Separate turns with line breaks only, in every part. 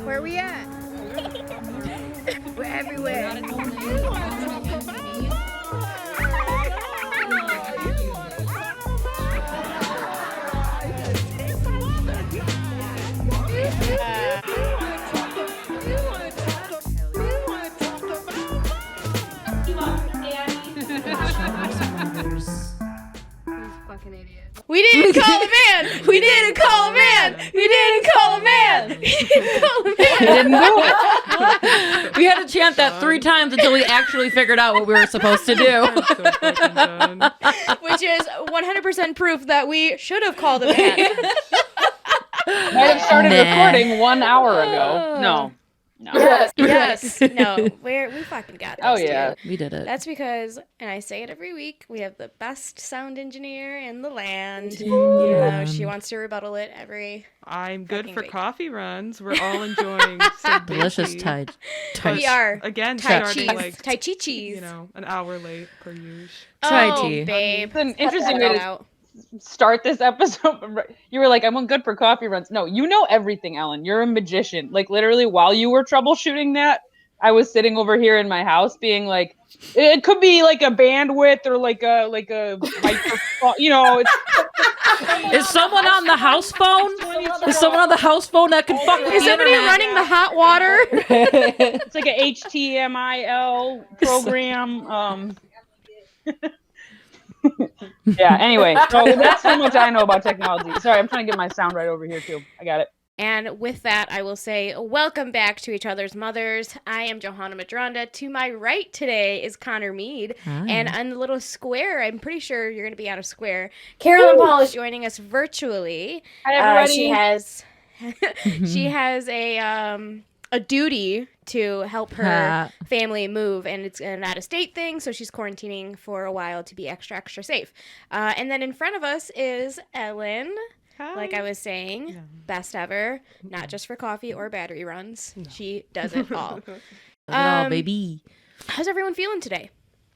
Where are we at? We're everywhere. We didn't call a man! We didn't call a man! We didn't call a man! We didn't call a man!
We didn't do it. We had to chant that 3 times until we actually figured out what we were supposed to do.
Which is 100% proof that we should have called a man.
Might have started recording 1 hour ago. No.
Yes. No. We fucking got this.
Oh, yeah.
Dude.
We did it.
That's because, and I say it every week, we have the best sound engineer in the land. You know, she wants to rebuttal it every.
I'm good for
week.
coffee runs. We're all enjoying some
Delicious
Thai.
We are.
Again,
Tai
starting
cheese.
like
Tai chi cheese.
you know, an hour late per usual.
Chai
Oh,
tea.
babe.
It's an
Cut
interesting
that
way to
out.
start this episode. You were like, I'm good for coffee runs. No, you know everything, Ellen. You're a magician. Like, literally, while you were troubleshooting that, I was sitting over here in my house being like, it could be like a bandwidth or like a microphone, you know.
Is someone on the house phone? Is someone on the house phone that can fuck with
Is
the
somebody
internet?
running the hot water?
It's like a HTML program. Yeah, anyway, so that's how much I know about technology. Sorry, I'm trying to get my sound right over here too. I got it.
And with that, I will say, welcome back to Each Other's Mothers. I am Johanna Medranda. To my right today is Connor Meade.
Hi.
And on the little square, I'm pretty sure you're going to be on a square, Carolyn Paul is joining us virtually.
Hi, everybody.
She has a duty to help her family move, and it's an out-of-state thing, so she's quarantining for a while to be extra safe. And then in front of us is Ellen.
Hi.
Like I was saying, best ever, not just for coffee or battery runs. No. She does it all.
Baby.
How's everyone feeling today?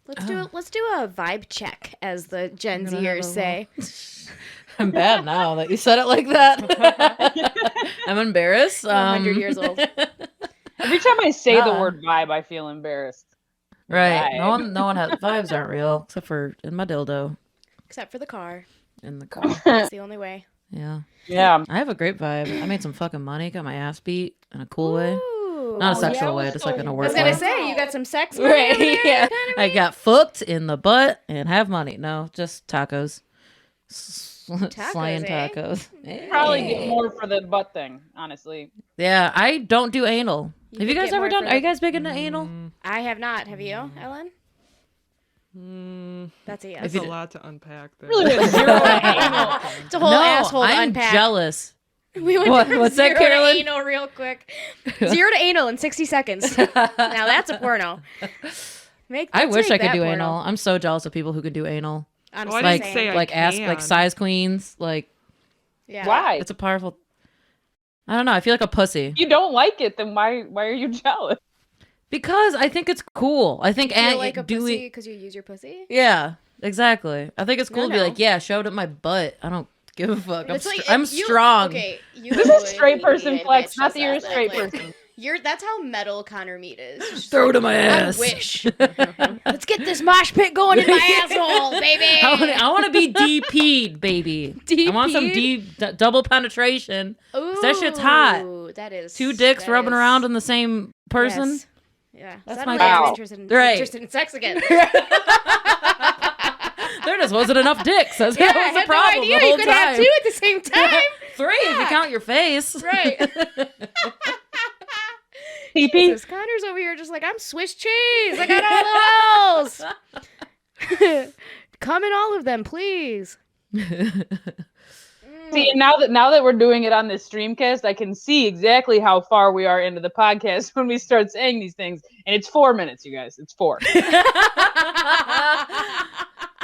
Let's do a vibe check, as the Gen Zers say.
I'm bad now that you said it like that. I'm embarrassed.
100 years old.
Every time I say the word vibe, I feel embarrassed.
Right.
Vibe.
No one has vibes aren't real except for in my dildo.
Except for the car.
In the car.
That's the only way.
Yeah.
Yeah.
I have a great vibe. I made some fucking money, got my ass beat in a cool way.
Ooh.
Not a sexual
yeah,
way,
well,
just like in a
I
work
was going
way.
to say, you got some sex
Right,
money over there,
yeah.
Connor?
I got fucked in the butt and have money. No, just tacos. Slaying
eh?
tacos.
Probably get more for the butt thing, honestly.
Yeah, I don't do anal.
You
Have you
could
guys
get
ever
more
done?
for
Are you
the-
guys big into anal?
I have not. Have you, Ellen? That's a yes.
There's a lot to unpack there.
Really, with zero anal.
It's a whole asshole to
I'm
unpack.
jealous.
We went
What-
from
what's that,
0
Carolyn?
to anal real quick. 0 to anal in 60 seconds. Now that's a porno.
I wish I could
that
do
porno.
anal. I'm so jealous of people who could do anal.
Honestly,
Well, I
Like,
didn't say I
like ask, like
can.
size queens. Like,
yeah.
Why?
it's a powerful. I don't know. I feel like a pussy
If you don't like it, then why are you jealous?
because I think it's cool. I think
You feel like a
doing.
pussy because you use your pussy?
Yeah, exactly. I think it's cool to be
No.
like, yeah, show it at my butt. I don't give a fuck.
It's like,
I'm
if you-
strong.
Okay, you
This is
would
straight
be
person
a
flex,
bitch,
not that
just
you're a
that,
straight
like,
person.
That's how metal Connor Meade is. It's just
Throw it
like,
in my ass.
I wish. Let's get this mosh pit going in my asshole, baby.
I want to be DP'd, baby. I want some double penetration.
Ooh,
That shit's hot.
That is
2 dicks
that
rubbing
is-
around in the same person.
Yes. Yeah,
That's
suddenly
my
I'm
wow.
Right.
interested in sex again.
There just wasn't enough dicks. That
Yeah, I
was the
had
problem
no idea
the whole
you could have
time.
2 at the same time.
3 if you count your face.
Right.
PP?
Jesus, Connor's over here just like, I'm Swiss cheese. I got all the holes. Come in all of them, please.
See, and now that we're doing it on this streamcast, I can see exactly how far we are into the podcast when we start saying these things. And it's 4 minutes, you guys. It's 4.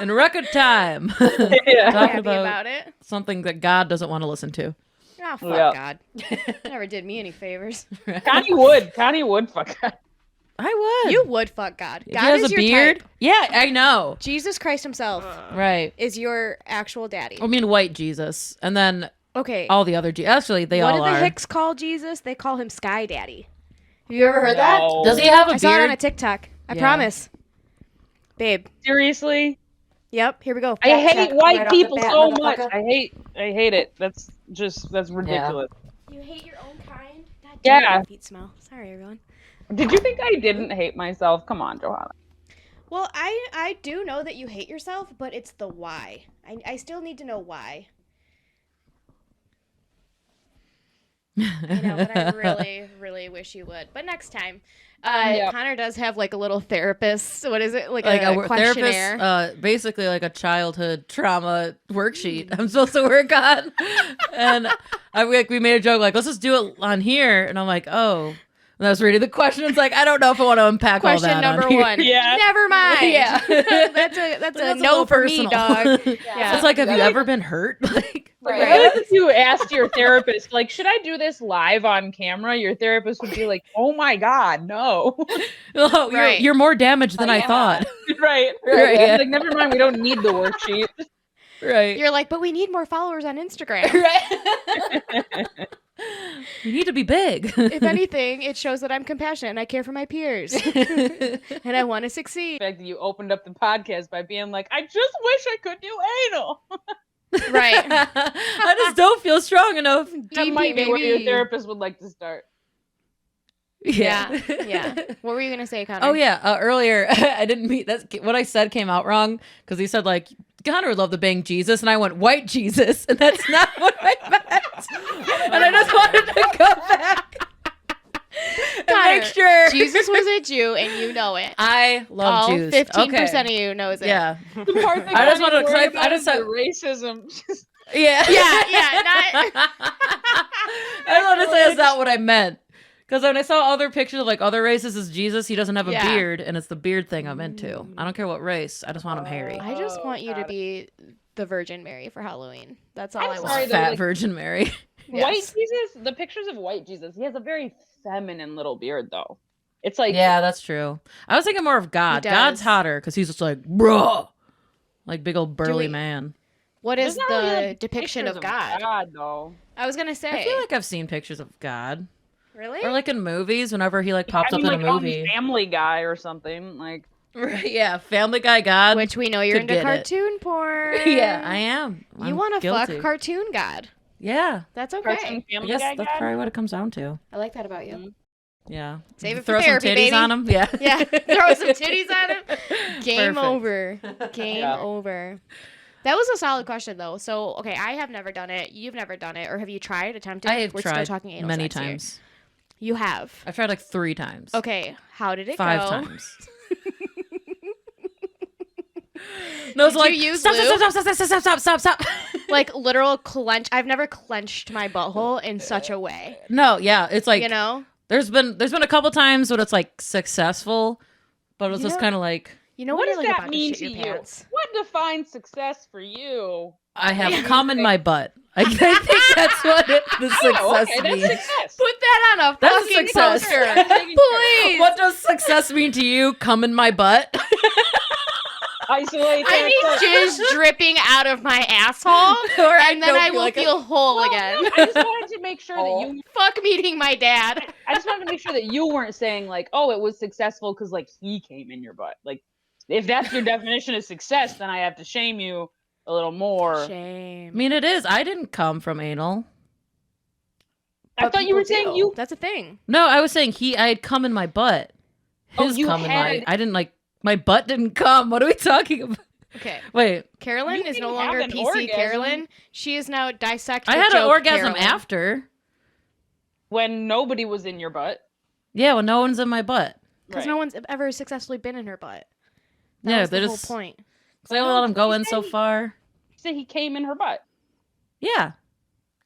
In record time.
Yeah.
Talking
Happy about it.
something that God doesn't want to listen to.
Oh, fuck
Yeah.
God. Never did me any favors.
Connie would fuck that.
I would.
You would fuck God.
If
God
he has
is
a
your
beard.
type.
Yeah, I know.
Jesus Christ himself
Right.
is your actual daddy.
I mean, white Jesus. And then
Okay.
All the other actually, they
What
all
did the
are.
Hicks call Jesus? They call him Sky Daddy. Have you ever heard that?
No.
Does he have a
I saw it on a
beard?
TikTok. I
Yeah.
promise. Babe.
Seriously?
Yep. Here we go.
I
Fact
hate
check
white
right off the
people
bat,
so much.
motherfucker.
I hate it. That's ridiculous.
You hate your own kind? God
Yeah.
damn, your feet smell. Sorry, everyone.
Did you think I didn't hate myself? Come on, Johanna.
Well, I do know that you hate yourself, but it's the why. I still need to know why. I know, but I really, really wish you would. But next time.
Yep.
Connor does have like a little therapist. What is it? Like
Like
a
a
questionnaire.
therapist, basically like a childhood trauma worksheet I'm supposed to work on. And we made a joke like, let's just do it on here. And I'm like, oh. And I was reading the questions like, I don't know if I want to unpack all
Question
that
number
on here.
1.
Yeah.
Never mind.
Yeah.
that's a no
little
for me,
personal.
dog.
Yeah. It's like, have you ever been hurt? Like,
What if you asked your therapist, like, should I do this live on camera? Your therapist would be like, oh my God, no.
oh,
Right.
you're more damaged than I
Yeah.
thought.
right.
Right, yeah.
Like, never mind, we don't need the worksheet.
Right.
You're like, but we need more followers on Instagram.
Right. You need to be big.
If anything, it shows that I'm compassionate and I care for my peers. And I want to succeed.
The fact that you opened up the podcast by being like, I just wish I could do anal.
Right.
I just don't feel strong enough.
That might be where your
baby.
therapist would like to start.
Yeah. Yeah. What were you going to say, Connor?
Oh yeah. Earlier, I didn't meet that. What I said came out wrong because he said like Connor would love to bang Jesus, and I went white Jesus, and that's not what I meant. And I just wanted to go back and
Connor,
make sure
Jesus was a Jew and you know it.
I love
All
Jews.
15%
Okay.
of you knows it.
Yeah.
The part that
I just
got
wanted
me
to
worried
clarify- I
about
just
is
said-
the racism.
Yeah.
Yeah. Not.
I want to say that's not what I meant. Because when I saw other pictures of like other races as Jesus, he doesn't have a
Yeah.
beard, and it's the beard thing I'm into. I don't care what race. I just want him hairy.
I just want you to
got it.
be the Virgin Mary for Halloween. That's all
I'm
I want.
sorry, though,
Fat
like-
Virgin Mary.
White
Yes.
Jesus, the pictures of white Jesus, he has a very feminine little beard, though. It's like,
Yeah, that's true. I was thinking more of God.
He
God's
does.
hotter because he's just like, bruh. Like big old burly
we-
man.
What is
there's not really,
the
like,
depiction
pictures
of God?
God, though.
I was going to say.
I feel like I've seen pictures of God.
Really?
Or like in movies, whenever he like pops
I mean,
up
like
in a
on
movie.
Family Guy or something. Like,
Right, yeah, Family Guy God.
Which we know you're
could
into
get it.
cartoon porn.
Yeah, I am.
You want to fuck
guilty.
cartoon God.
Yeah.
That's
cartoon
okay.
I
Family
guess
Guy
that's
God?
probably what it comes down to.
I like that about you.
Mhm.
Yeah.
Save it for
Throw
therapy,
some titties
baby.
on him. Yeah.
Yeah, throw some titties on him. Game
Perfect.
over. Game
Yeah.
over. That was a solid question, though. So, okay, I have never done it. You've never done it, or have you tried? Attempted?
I have
We're
tried
still talking anal
many
sex here.
times.
You have.
I've tried like 3 times.
Okay, how did it
5
go?
times. No, it's
Did
like
you use
stop,
lube?
stop.
Like literal clench. I've never clenched my butthole in such a way.
No, yeah, it's like
You know.
there's been a couple times when it's like successful, but it was
You
just
know-
kind of like
You know
what
when
does
you're like
that
about
mean
to
to
shit your
you?
pants?
What defines success for you?
I have cum in my butt. I think that's what the success
Oh, okay, that's
means.
success.
Put that on a
That's a
fucking
success.
poster, please.
What does success mean to you? Cum in my butt.
Isolate
I
that
need jizz dripping out out of my asshole,
Or
and then
don't
I
feel
will
like
feel whole
Well,
again.
no, I just wanted to make sure that
Oh.
you.
Fuck meeting my dad.
I just wanted to make sure that you weren't saying like, "Oh, it was successful because like he came in your butt." Like, if that's your definition of success, then I have to shame you a little more.
Shame.
I mean, it is. I didn't come from anal.
I thought you were saying you.
That's a thing.
No, I was saying I had cum in my butt.
Oh,
His
you
cum in my.
had-
I didn't like. My butt didn't come. What are we talking about?
Okay.
Wait,
Carolyn
You
is no
didn't
longer
have an
PC
orgasm.
Carolyn. She is now dissect.
I
the
had an
joke
orgasm
Carolyn.
after.
When nobody was in your butt.
Yeah, when no one's in my butt.
Because
Right.
no one's ever successfully been in her butt. That
Yeah,
was
they
the
just.
whole point.
Cause I let him go in so far.
You said he came in her butt.
Yeah,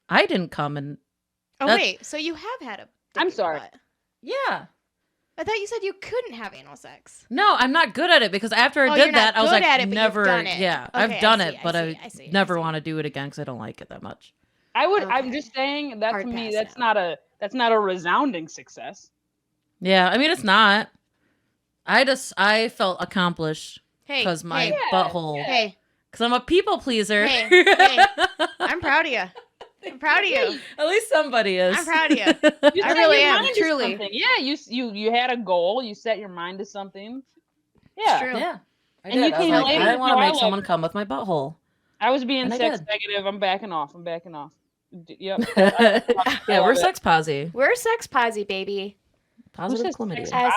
I didn't come in.
Oh
That's-
wait, so you have had a? dick
I'm
in your
sorry.
butt.
Yeah.
I thought you said you couldn't have anal sex.
No, I'm not good at it because after I
Oh,
did
you're not
that, I was
good
like,
at it, but you've
never.
done it.
Yeah,
Okay,
I've done
I
it,
see,
but
I see.
never want to do it again because I don't like it that much.
I would.
Okay.
I'm just saying that
Hard
to me,
pass
that's not a resounding success.
Yeah, I mean it's not. I felt accomplished
Hey,
because my
hey,
butthole.
hey,
Because I'm a people pleaser.
Hey, hey. I'm proud of you. I'm proud of you.
At least somebody is.
I'm proud of you.
You
I
set
really
your
am,
mind to
truly.
something. Yeah, you had a goal. You set your mind to something. Yeah.
It's true.
Yeah. I
And
did.
you
I was
came
like,
late
I didn't want to
before I
make someone
left.
come with my butthole.
I was being
And I
sex
did.
negative. I'm backing off. Yep.
Yeah, we're sex posy.
We're sex posy, baby.
Positive
says
chlamydia.
sex?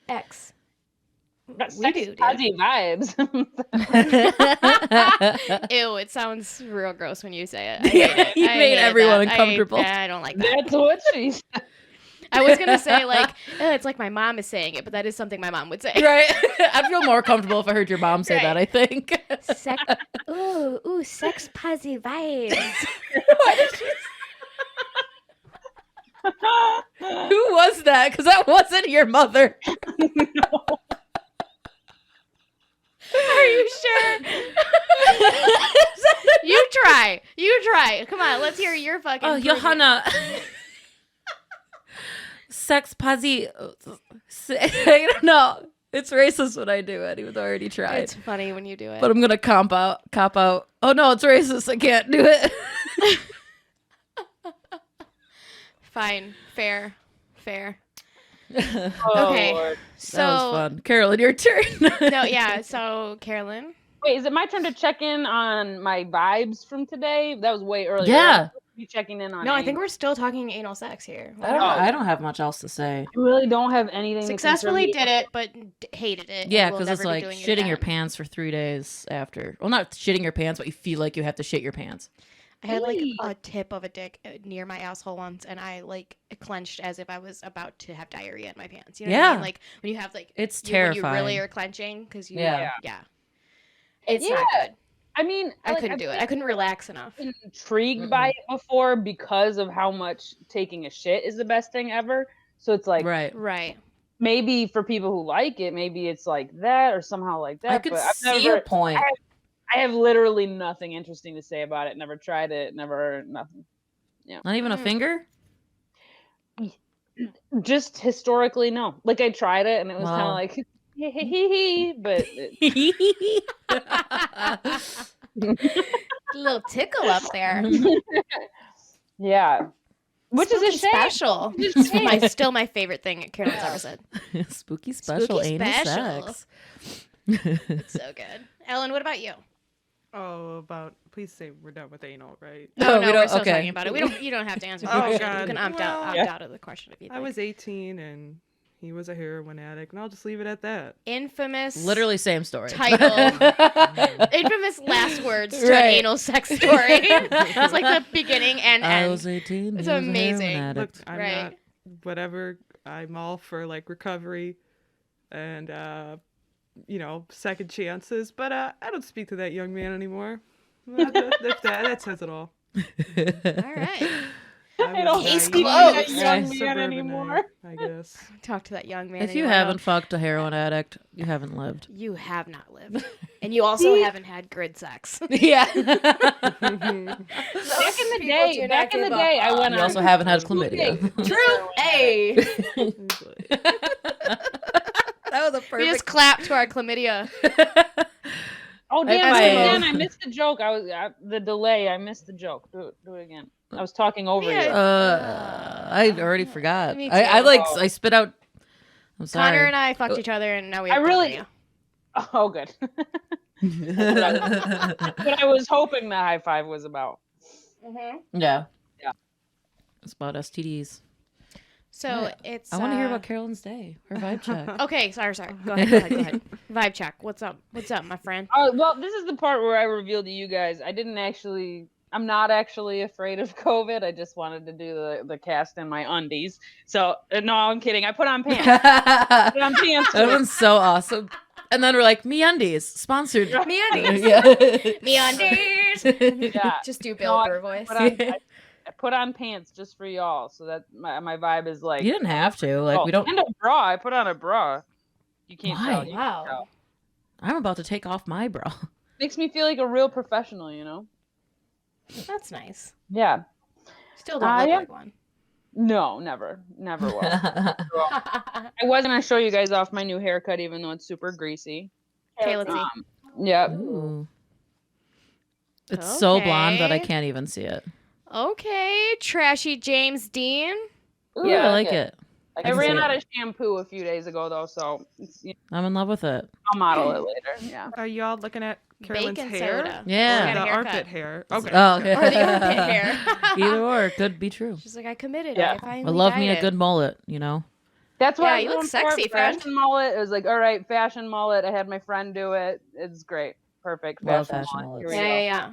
SEX.
Sex
We do, dude.
posy vibes.
Ew, it sounds real gross when you say it. I hate it.
You
I
made
hate
everyone
that.
uncomfortable.
I don't like that.
That's what she said.
I was going to say, like, it's like my mom is saying it, but that is something my mom would say.
Right? I'd feel more comfortable if I heard your mom say that, I think.
Sex. Ooh, sex posy vibes.
Why did she... Who was that? Because that wasn't your mother.
Are you sure? You try. Come on, let's hear your fucking.
Oh, Johanna. Sex posy. I don't know. It's racist when I do it, even though I already tried.
It's funny when you do it.
But I'm gonna cop out. Oh no, it's racist. I can't do it.
Fine, fair.
Oh,
Okay.
Lord.
So
That was fun. Carolyn, your turn.
no, yeah. So Carolyn,
Wait, is it my turn to check in on my vibes from today? That was way earlier.
Yeah.
You checking in on?
no, I think
anal.
we're still talking anal sex here.
I don't have much else to say.
I really don't have anything.
Successfully
to concern
did it, but hated it.
Yeah,
and will
because it's
never be
like
doing it
shitting your
again.
pants for 3 days after. Well, not shitting your pants, but you feel like you have to shit your pants.
I had like
Really?
a tip of a dick near my asshole once, and I like clenched as if I was about to have diarrhea in my pants. You know what I
Yeah.
mean? Like when you have like
It's
when
terrifying.
you really are clenching because you
Yeah.
It's not
Yeah.
good.
I mean,
I
like,
couldn't do it. I couldn't relax enough.
been intrigued by it before because of how much taking a shit is the best thing ever. So it's like
Right.
Right.
maybe for people who like it, maybe it's like that or somehow like that.
I could
but I've
see
never,
your point.
I have literally nothing interesting to say about it. Never tried it. Never nothing.
Not even a finger?
Just historically, no. Like I tried it and it was kind
Wow.
of like, but
Little tickle up there.
yeah. Which is a
Spooky
shame.
special.
Which is a shame.
Still my favorite thing Carolyn's ever said.
Spooky special
Spooky
anal
special.
sex.
It's so good. Ellen, what about you?
Oh, please say we're done with anal, right?
No, we
we're
don't-
still
okay.
talking about it. You don't have to answer the
Oh,
question.
God.
You can opt
Well,
out of the question if you
I
think.
was 18 and he was a heroin addict, and I'll just leave it at that.
Infamous
Literally same story.
title. Infamous last words to an
Right.
anal sex story. It's like the beginning and
I
end.
was 18.
It's
he was a heroin
amazing.
Look,
addict.
I'm
Right.
not whatever. I'm all for like recovery and second chances, but I don't speak to that young man anymore. That says it all.
All right.
I don't
Case
speak to
closed.
that young man
Suburbanite,
anymore.
I guess.
Talk to that young man.
If you
anymore.
haven't fucked a heroin addict, you haven't lived.
You have not lived. And you also haven't had grid sex.
Yeah.
Back in the day, I went
You
on.
also haven't had chlamydia.
True. Hey.
That was a
We
perfect.
just clapped to our chlamydia.
Oh damn!
I-
Again, I missed the joke. The delay. I missed the joke. Do it again. I was talking over you.
I already forgot.
Me
I
too.
like I spit out. I'm sorry.
Connor and I fucked each other, and now we
I
have
really-
chlamydia.
Oh, good. What I was hoping the high five was about.
Yeah.
Yeah.
It's about STDs.
So
Yeah.
it's.
I want to hear about Carolyn's day. Her vibe check.
Okay, sorry. Go ahead. Vibe check. What's up, my friend?
Well, this is the part where I revealed to you guys. I'm not actually afraid of COVID. I just wanted to do the cast in my undies. So no, I'm kidding. I put on pants.
That
Put on pants.
was so awesome. And then we're like, MeUndies, sponsored.
MeUndies.
Yeah.
MeUndies.
Yeah.
Just do
No,
Bill Burr voice.
I put on pants just for y'all, so that my vibe is like.
You didn't have to. Like, we don't.
And a bra. I put on a bra. You can't
Why?
tell. You
Wow.
can't tell.
I'm about to take off my bra.
Makes me feel like a real professional, you know?
That's nice.
Yeah.
Still don't look
yeah.
like one.
No, never will. I was gonna show you guys off my new haircut, even though it's super greasy.
Okay, let's see.
Yep.
Ooh. It's so blonde that I
Okay.
can't even see it.
Okay, trashy James Dean.
Ooh,
Yeah, I like it.
I ran out of shampoo a few days ago, though, so
I'm in love with it.
I'll model it later. Yeah.
Are y'all looking at Carolyn's
Bacon
hair?
soda.
Yeah.
Got
The
a haircut.
armpit hair. Okay.
Oh,
Or the armpit hair.
Either or, could be true.
She's like, I committed.
Yeah.
I finally
I love me
dyed
a
it.
good mullet, you know?
That's why
Yeah,
I was
you look
going
sexy,
for
friend.
fashion mullet. It was like, all right, fashion mullet. I had my friend do it. It's great. Perfect.
Love
Fashion
fashion
mullet.
mullets.
Here we go.
Yeah.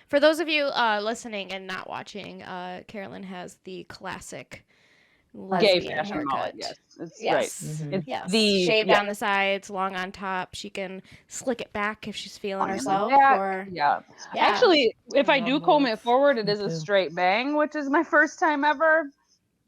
For those of you listening and not watching, Carolyn has the classic
Gay
lesbian
fashion
haircut.
mullet. Yes. It's
Yes.
great. It's
Yes.
the
Shaved
yeah.
on the sides, long on top. She can slick it back if she's feeling
On the
herself.
back.
Or
Yeah.
Yeah.
Actually, if I
love
do comb it
mullets.
forward, it
Me
is a
too.
straight bang, which is my first time ever.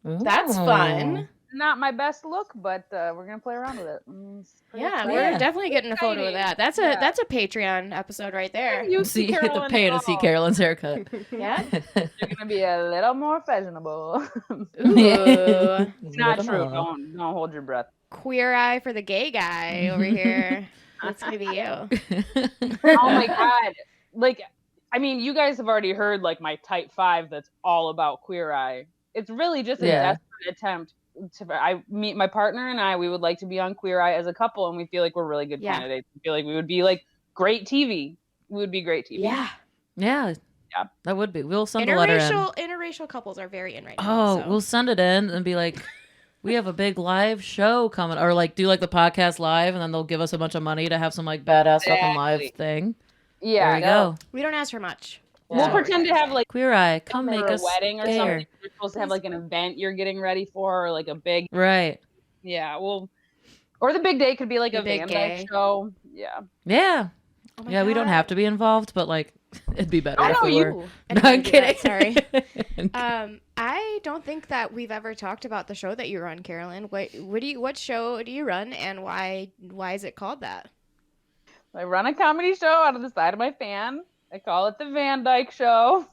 That's
Ooh.
fun.
Not my best look, but we're gonna play around with it. It's pretty
Yeah,
exciting.
we're definitely getting a photo of that. That's a
Yeah.
that's a Patreon episode right there.
You
See, the
Carolyn
pay to see
Paul.
Carolyn's haircut.
Yeah.
You're gonna be a little more fashionable.
Ooh.
Not true. Don't hold your breath.
Queer eye for the gay guy over here. That's gonna be you.
Oh my god! Like, I mean, you guys have already heard like my type 5 that's all about Queer Eye. It's really just a
Yeah.
desperate attempt to. My partner and I, we would like to be on Queer Eye as a couple, and we feel like we're really good
Yeah.
candidates. We feel like we would be like great TV. We would be great TV.
Yeah.
Yeah.
Yeah.
That would be. We'll send a letter in.
Interracial couples are very in right now.
Oh, we'll send it in and be like, we have a big live show coming, or like do like the podcast live, and then they'll give us a bunch of money to have some like badass fucking live
Exactly.
thing.
Yeah.
There you go.
We don't ask for much.
We'll
Yeah.
pretend to have like
Queer Eye, come
for
make
a
us
wedding or
gayer.
something. You're supposed to have like an event you're getting ready for, or like a big
Right.
or the big day could be like
The
a
big
Van
gay.
Dyke show. Yeah.
Yeah.
Oh my
Yeah, we don't
God.
have to be involved, but like it'd be better
I
if
know
we
you.
were.
I
No,
didn't
I'm
do that,
kidding.
Sorry. I don't think that we've ever talked about the show that you run, Carolyn. What show do you run, and why is it called that?
I run a comedy show out of the side of my fan. I call it the Van Dyke Show.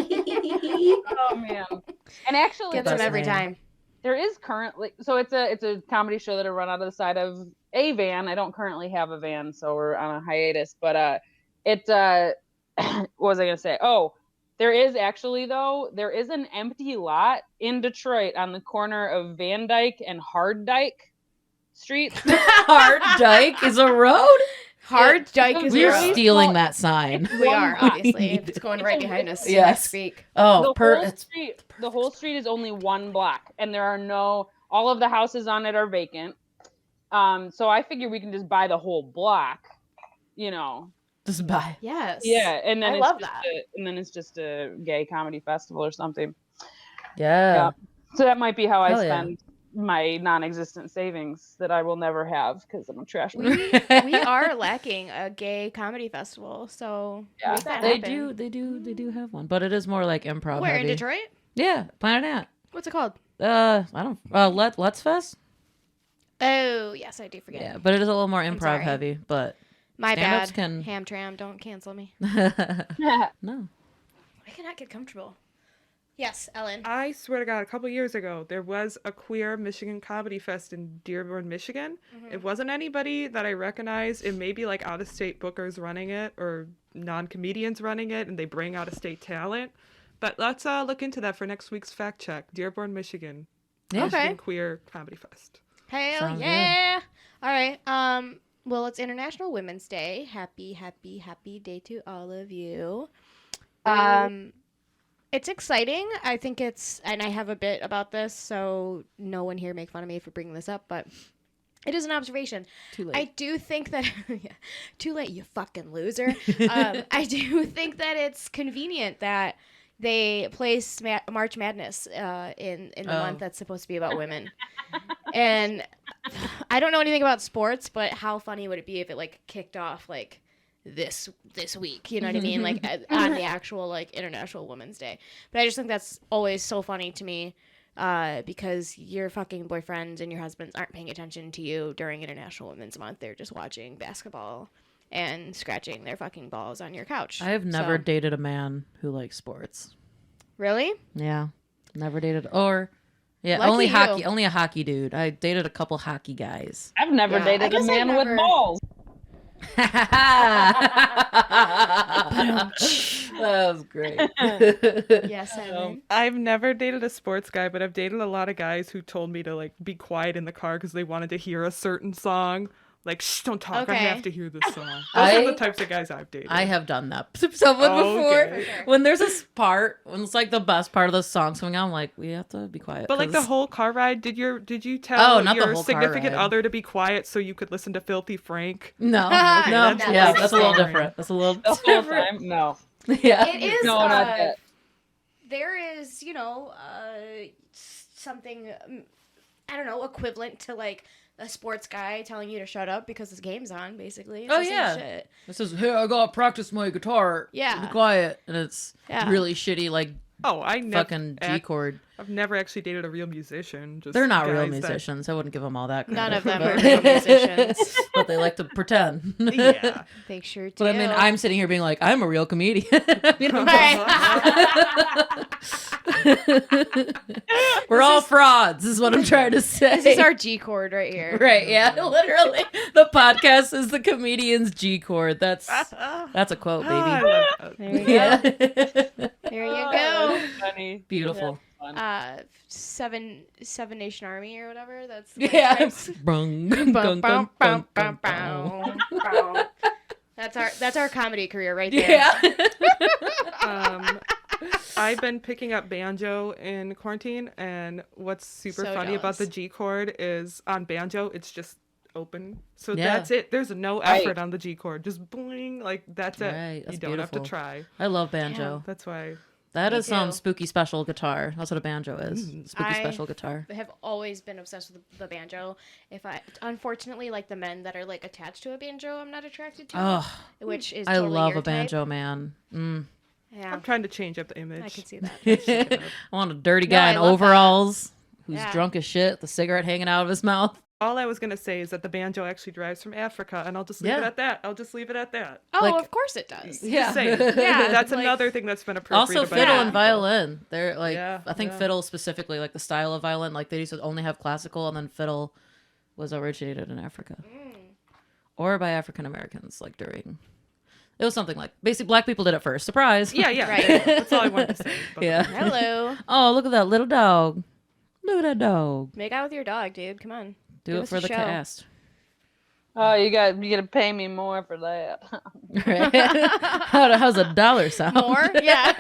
Oh man! And actually,
Gets them
That's
every
lame.
time.
there is currently it's a comedy show that I run out of the side of a van. I don't currently have a van, so we're on a hiatus. But what was I gonna say? Oh, there is an empty lot in Detroit on the corner of Van Dyke and Hard Dyke Street.
Hard Dyke is a road.
Hard Dyke is
We're
Really?
road.
stealing
Well,
that sign.
We are,
One
obviously.
block.
It's going right behind us.
Yes.
Next week.
Oh,
The whole street is only one block, and there are all of the houses on it are vacant. So I figure we can just buy the whole block, you know.
just buy.
Yes.
Yeah, and then
I
it's
love
just
that.
and then it's just a gay comedy festival or something.
Yeah.
So that might be how I
Hell yeah.
spend my non-existent savings that I will never have because I'm a trash man.
We are lacking a gay comedy festival, so
Yeah.
make that
They
happen.
do have one, but it is more like improv.
Where, in
heavy.
Detroit?
Yeah, Planet Ant.
What's it called?
I don't. Let's Fest.
Oh, yes, I do forget.
Yeah, but it is a little more
I'm
improv
sorry.
heavy. But
My
Stand-ups
bad.
can-
Hamtram, don't cancel me.
no.
I cannot get comfortable. Yes, Ellen.
I swear to God, a couple years ago, there was a queer Michigan comedy fest in Dearborn, Michigan. It wasn't anybody that I recognized. It may be like out-of-state bookers running it or non-comedians running it, and they bring out-of-state talent. But let's look into that for next week's fact check. Dearborn, Michigan.
Yeah.
Okay.
Michigan Queer Comedy Fest.
Hell
Sounds good.
yeah. All right. Well, it's International Women's Day. Happy day to all of you. It's exciting. I think and I have a bit about this, so no one here make fun of me for bringing this up, but it is an observation.
Too late.
I do think that too late, you fucking loser. I do think that it's convenient that they place March Madness in the month that's supposed to be about women. And I don't know anything about sports, but how funny would it be if it like kicked off like this week, you know what I mean, like on the actual like International Women's Day. But I just think that's always so funny to me because your fucking boyfriends and your husbands aren't paying attention to you during International Women's Month. They're just watching basketball and scratching their fucking balls on your couch.
I have never
So-
dated a man who likes sports.
Really?
Yeah, never dated
Lucky
only
you.
hockey. Only a hockey dude. I dated a couple hockey guys.
I've never
Yeah, I
dated a
guess I've
man with
never-
balls.
That was great.
Yes, Evan.
I've never dated a sports guy, but I've dated a lot of guys who told me to like be quiet in the car because they wanted to hear a certain song. Like, shh, don't talk. I
Okay.
have to hear this song. Those are the types of guys I've dated.
I have done that to someone before.
Okay.
When there's a part, when it's like the best part of the song coming on, I'm like, we have to be quiet.
But like the
'cause-
whole car ride, did you tell
not the
your
whole car
significant
ride.
other to be quiet so you could listen to Filthy Frank?
No,
Okay,
no,
that's
yeah,
not
that's a little
the
different. That's a little
The whole
different.
time? No.
Yeah.
It is.
No, not that.
There is, something, I don't know, equivalent to like a sports guy telling you to shut up because his game's on, basically. It's
Oh,
the same
yeah.
shit.
It says, "Hey, I gotta practice my guitar.
Yeah.
Be quiet," and it's
Yeah.
really shitty, like
Oh, I never.
fucking G chord.
I've never actually dated a real musician. Just
They're not real
guys that-
musicians. I wouldn't give them all that credit.
None of them are
but-
real musicians.
but they like to pretend.
Yeah.
They sure do.
But I mean, I'm sitting here being like, I'm a real comedian. You know? We're all frauds, is what I'm trying to say.
This is our G chord right here.
right? Yeah, literally. The podcast is the comedian's G chord. That's a quote, baby.
I love that.
There you go.
Yeah.
There you
Oh,
go.
that's funny.
Beautiful.
Yeah, fun.
Seven Nation Army or whatever. That's
Yeah. Brung, gung,
Bum,
gung,
bum,
gung,
bum,
gung,
bum,
gung.
bum. That's our comedy career right there.
Yeah.
I've been picking up banjo in quarantine, and what's super
So
funny about the
jealous.
G chord is on banjo, it's just open. So
Yeah.
that's it. There's no effort on the G chord. Just bling, like that's it.
Right, that's
you don't have
beautiful.
to try.
I love banjo.
That's why.
That
Me
is some
too.
spooky special guitar. That's what a banjo is. Spooky
I-
special guitar.
I have always been obsessed with the banjo. Unfortunately, like the men that are like attached to a banjo, I'm not attracted to.
Oh,
Which is
I
totally
love
your
a
type.
banjo man. Mm.
Yeah,
I'm trying to change up the image.
I can see that.
I want a dirty
No,
guy
I
in
love that.
overalls who's
Yeah.
drunk as shit, the cigarette hanging out of his mouth.
All I was gonna say is that the banjo actually derives from Africa, and I'll just leave it
Yeah.
at that. I'll just leave it at that.
Oh,
Like-
of course it does.
Yeah.
Just saying.
Yeah,
That's
like-
another thing that's been appropriated.
Also
by
fiddle
other
and
people.
violin. They're like
Yeah,
I think
yeah.
fiddle specifically, like the style of violin, like they used to only have classical and then fiddle was originated in Africa. Or by African Americans, like during it was something like basically black people did it first. Surprise.
Yeah, yeah.
Right.
That's all I wanted to say. But-
Yeah.
Hello.
Oh, look at that little dog. Look at that dog.
Make out with your dog, dude. Come on.
Do
Give
it
us
for
a
the
show.
cast.
Oh, you gotta pay me more for that.
Right. How's a dollar sound?
More? Yeah.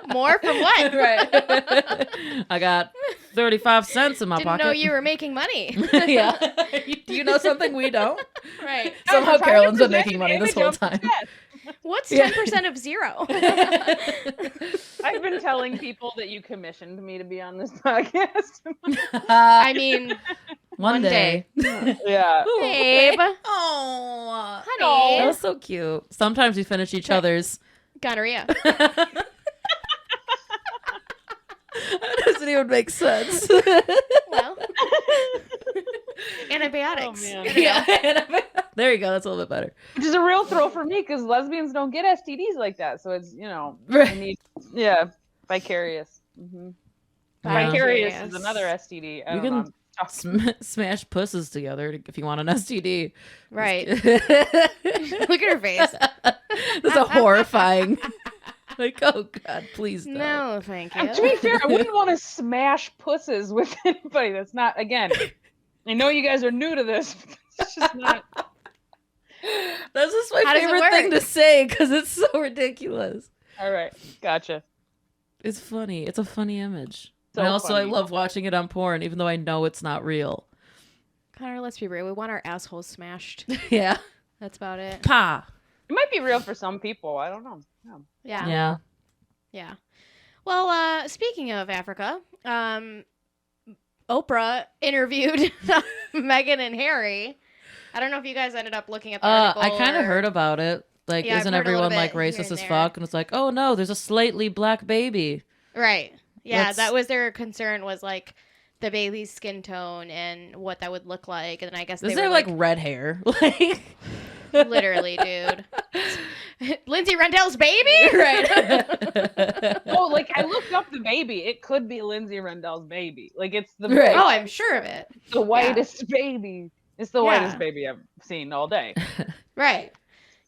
More from what?
Right. I got 35 cents in my
Didn't
pocket.
know you were making money.
Yeah. Do you know something we don't?
Right.
Somehow
I'm trying to
Carolyn's been
present
making
an
money this
image
whole
of
time.
success.
What's
Yeah.
10% of zero?
I've been telling people that you commissioned me to be on this podcast.
I mean,
One day.
Yeah.
babe,
Oh,
honey,
that was so cute. Sometimes we finish each other's.
gonorrhea.
That doesn't even make sense.
Well, antibiotics.
Oh, man.
Yeah. There you go. That's a little bit better.
Which is a real thrill for me because lesbians don't get STDs like that. So it's, I
Right.
need, vicarious. Mm-hmm.
Yeah.
Vicarious is another STD. I
You
don't know.
can smash pusses together if you want an STD.
Right.
Look
Look at her face.
That's a horrifying. Like, oh God, please don't.
No, thank you.
To be fair, I wouldn't want to smash pusses with anybody. That's not, again, I know you guys are new to this. But it's just not.
That's just my
How does it
favorite thing
work?
to say because it's so ridiculous.
All right. Gotcha.
It's funny. It's a funny image.
So
and also,
funny.
I love watching it on porn, even though I know it's not real.
Connor, let's be real. We want our assholes smashed.
Yeah.
That's about it.
Pa.
It might be real for some people. I don't know. Yeah.
Yeah.
Yeah.
Yeah. Well, speaking of Africa, Oprah interviewed Meghan and Harry. I don't know if you guys ended up looking at the article.
I kind of
or-
heard about it. Like,
Yeah, I've
isn't
heard a little
everyone like
bit here
racist
and
as
there.
fuck? And it's like, oh no, there's a slightly black baby.
Right. Yeah,
That's-
that was their concern, was like the baby's skin tone and what that would look like. And I guess
Is
they
there
were
like red hair? Like,
literally, dude. Lindsay Rendell's baby?
right.
Oh, like I looked up the baby. It could be Lindsay Rendell's baby. Like it's the
Right.
Oh, I'm sure of it.
the whitest baby. It's the
Yeah.
whitest baby I've seen all day.
Right.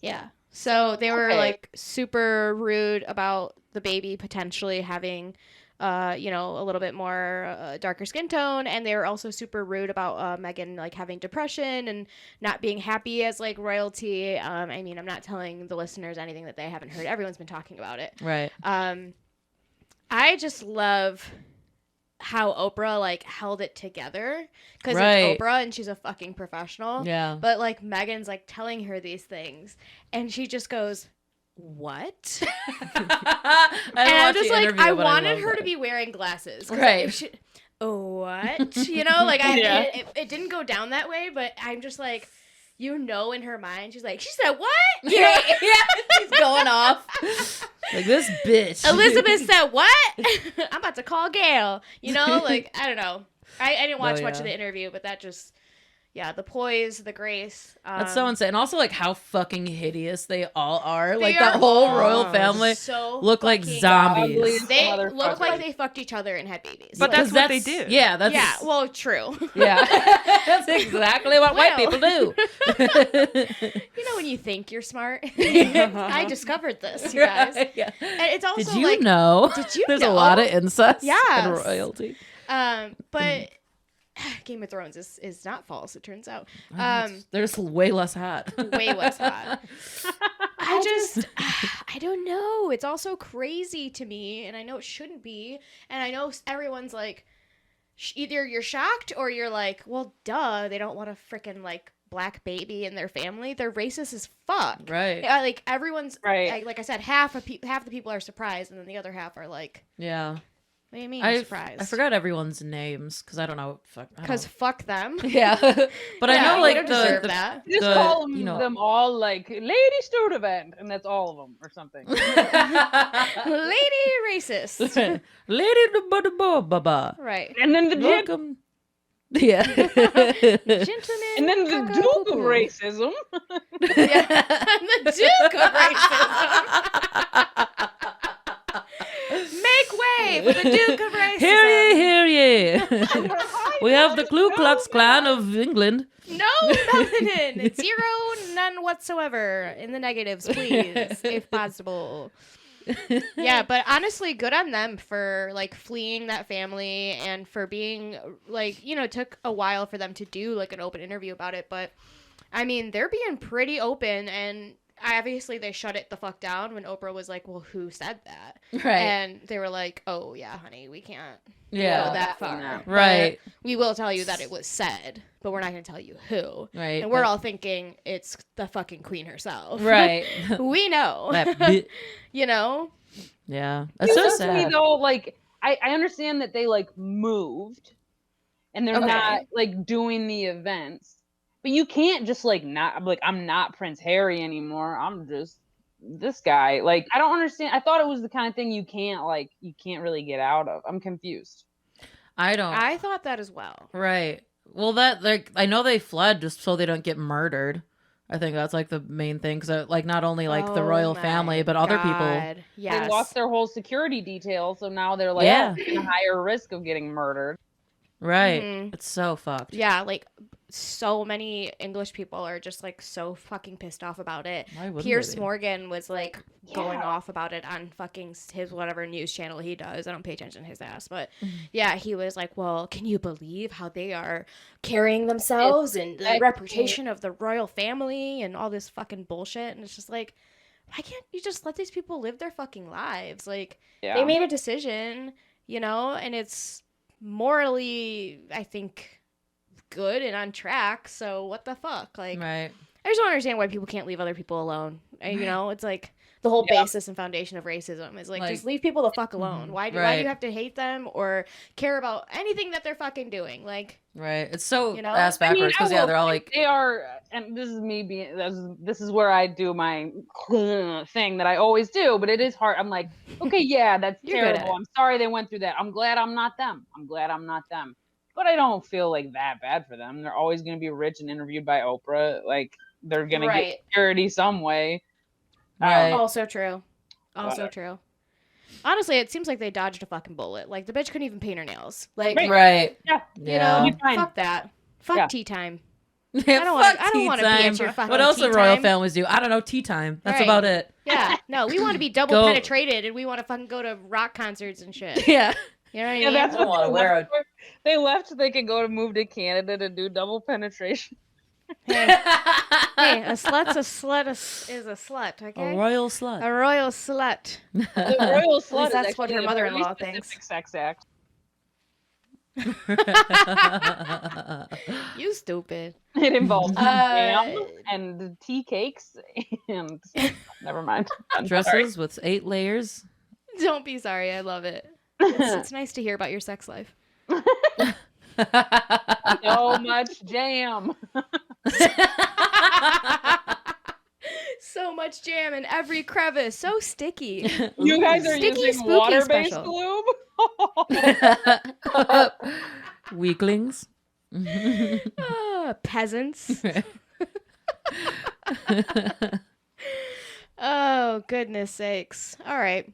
Yeah. So they were
Okay.
like super rude about the baby potentially having, a little bit more darker skin tone, and they were also super rude about Meghan like having depression and not being happy as like royalty. I mean, I'm not telling the listeners anything that they haven't heard. Everyone's been talking about it.
Right.
I just love how Oprah like held it together because
Right.
it's Oprah and she's a fucking professional.
Yeah.
But like Meghan's like telling her these things and she just goes, "What?" And I'm just like, I wanted her to be wearing glasses.
Right.
What? You know, like
Yeah.
it didn't go down that way, but I'm just like, in her mind, she's like, she said what?
Yeah, she's going off. Like, this bitch.
Elizabeth said what? I'm about to call Gail. You know, like, I don't know. I didn't watch much of the interview, but that just, the poise, the grace.
That's so insane. And also, like, how fucking hideous they all are.
They
Like,
are
that whole
all
royal family
so
look like
fucking
zombies.
ugly.
They look
Motherfuckers.
like they fucked each other and had babies.
But
Like,
that's what they did.
Yeah, that's...
yeah, well, true.
Yeah. That's exactly what white people do.
You know when you think you're smart? I discovered this, you guys.
Yeah.
And it's also
Did you
like,
know?
did you
There's
know?
a lot of incest in
Yes.
royalty.
But Game of Thrones is not false, it turns out.
They're just way less hot.
Way less hot. I don't know. It's all so crazy to me, and I know it shouldn't be. And I know everyone's like, either you're shocked or you're like, well, duh, they don't want a freaking like black baby in their family. They're racist as fuck.
Right.
Like everyone's
Right.
like I said, half the people are surprised, and then the other half are like,
Yeah.
what do you mean surprised?
I forgot everyone's names because I don't know.
Because fuck them.
Yeah. But I know
we
like
don't deserve that.
Just
the,
call them,
you know-
them all like Lady Studevant, and that's all of them or something.
Lady racist.
Lady Baba.
Right.
And then the
Welcome. Yeah.
Gentlemen.
and then the Duke of racism.
Yeah. The Duke of racism. Make way for the Duke of racism.
Hear ye. We have the Ku Klux Klan of England.
No melanin. Zero, none whatsoever. In the negatives, please, if possible. Yeah, but honestly, good on them for like fleeing that family and for being like, it took a while for them to do like an open interview about it, but I mean, they're being pretty open, and obviously they shut it the fuck down when Oprah was like, well, who said that?
Right.
And they were like, oh yeah, honey, we can't go
Yeah.
that far.
Right.
But we will tell you that it was said, but we're not going to tell you who.
Right.
And we're all thinking it's the fucking queen herself.
Right.
We know.
That bit.
You know?
Yeah. That's so
To me
sad.
though, like I understand that they like moved, and they're
Okay.
not like doing the events. But you can't just like not like I'm not Prince Harry anymore. I'm just this guy. Like I don't understand. I thought it was the kind of thing you can't really get out of. I'm confused.
I thought that as well.
Right. Well, that like I know they fled just so they don't get murdered. I think that's like the main thing because like not only like the royal
my
family but other people.
God. Yes.
They lost their whole security detail, so now they're like
Yeah.
in a higher risk of getting murdered.
Right.
Mhm.
It's so fucked.
Yeah, like so many English people are just like so fucking pissed off about it.
Why wouldn't
Piers
they be?
Morgan was like going
Yeah.
off about it on fucking his whatever news channel he does. I don't pay attention to his ass, but
Mm-hmm.
yeah, he was like, well, can you believe how they are carrying themselves and the
Exactly.
reputation of the royal family and all this fucking bullshit? And it's just like, why can't you just let these people live their fucking lives? Like,
Yeah.
they made a decision, and it's morally, I think, good and on track. So what the fuck? Like,
Right.
I just don't understand why people can't leave other people alone. It's like the whole
Yeah.
basis and foundation of racism is like
Like-
just leave people the fuck alone. Why do
Right.
you have to hate them or care about anything that they're fucking doing? Like,
Right. It's so
You know?
ass
I mean,
backwards because
I will
they're all
say
like
they are, and this is me being this is where I do my thing that I always do, but it is hard. I'm like, okay, yeah, that's
You're good at
terrible.
it.
I'm sorry they went through that. I'm glad I'm not them. But I don't feel like that bad for them. They're always going to be rich and interviewed by Oprah. Like they're going to
Right.
get security some way.
Right.
also true. Also
Whatever.
true. Honestly, it seems like they dodged a fucking bullet. Like the bitch couldn't even paint her nails. Like,
Right.
right.
Yeah.
you
Yeah.
know,
Be fine.
fuck that. Fuck
Yeah.
tea time.
Yeah,
I don't want to be at your fucking
What else
tea
do royal
time.
families do? I don't know, tea time. That's
Right.
about it.
Yeah, no, we want to be double penetrated, and we want to fucking go to rock concerts and shit.
Yeah.
You know what I mean?
Yeah, that's what
wanna
they
wear
left. They left so they could go to move to Canada to do double penetration.
Hey, a slut's a slut is a slut, okay?
A royal slut.
A royal slut.
The royal slut.
that's
is
what her
actually a
mother-in-law
very
thinks.
specific sex act.
You stupid.
It involves jam and tea cakes and never mind.
Dresses with 8 layers.
Don't be sorry. I love it. It's nice to hear about your sex life.
So much jam.
So much jam in every crevice. So sticky.
You guys are
Sticky,
using
spooky
water-based
special.
lube?
Weaklings.
Peasants. Oh, goodness sakes. All right.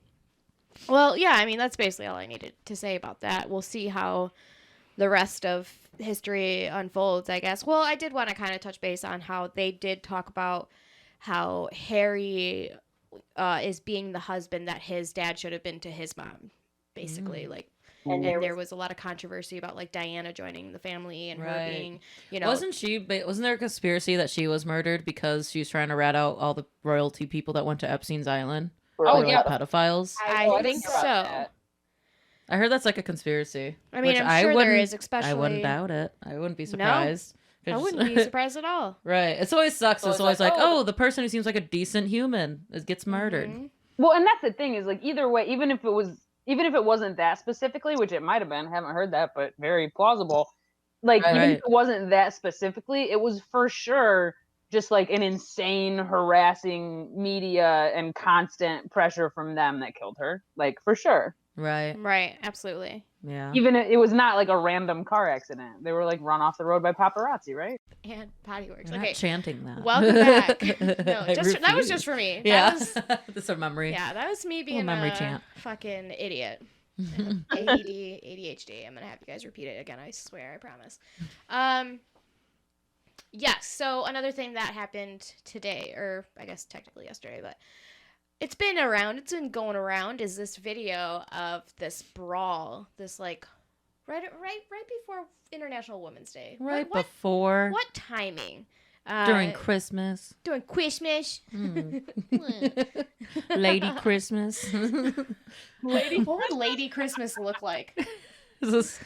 Well, yeah, I mean, that's basically all I needed to say about that. We'll see how the rest of history unfolds, I guess. Well, I did want to kind of touch base on how they did talk about how Harry is being the husband that his dad should have been to his mom, basically. Like, and there was a lot of controversy about like Diana joining the family and her being, you know,
wasn't there a conspiracy that she was murdered because she was trying to rat out all the royalty people that went to Epstein's Island?
Oh, yeah.
Like pedophiles.
I think so.
I heard that's like a conspiracy.
I mean,
which
I'm sure there is, especially.
I wouldn't doubt it. I wouldn't be surprised.
I wouldn't be surprised at all.
Right. It's always sucks. It's always like, oh, the person who seems like a decent human gets murdered.
Mm-hmm.
Well, and that's the thing is like either way, even if it wasn't that specifically, which it might have been, I haven't heard that, but very plausible. Like even if it wasn't that specifically, it was for sure just like an insane, harassing media and constant pressure from them that killed her. Like for sure.
Right.
Right. Absolutely.
Yeah.
Even it was not like a random car accident. They were like run off the road by paparazzi, right?
And Potty Works.
We're
Okay.
not chanting that.
Welcome back. No, that was just for me.
Yeah.
That was,
That's a memory.
yeah, that was me being a
memory chant.
fucking idiot. ADD, ADHD. I'm gonna have you guys repeat it again. I swear. I promise. Yes. So another thing that happened today, or I guess technically yesterday, but it's been around. It's been going around. Is this video of this brawl? This like right before International Women's Day.
Right
what,
before.
What timing?
During Christmas.
During Christmas.
Lady Christmas.
What would Lady Christmas look like?
Is this,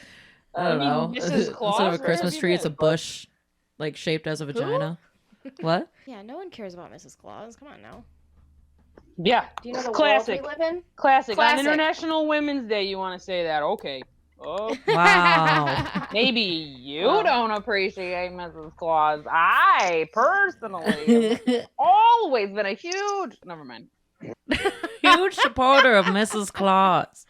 I don't know.
Mrs. Claus,
Instead of a
or
Christmas
have
tree,
you
it's a
been?
bush, like shaped as a vagina. What?
Yeah, no one cares about Mrs. Claus. Come on now.
Yeah.
Do you know the
Classic.
world we live in?
Classic.
Classic.
On International Women's Day, you want to say that. Okay. Oh,
Wow.
maybe you don't appreciate Mrs. Claus. I personally have always been a huge. Never mind.
Huge supporter of Mrs. Claus.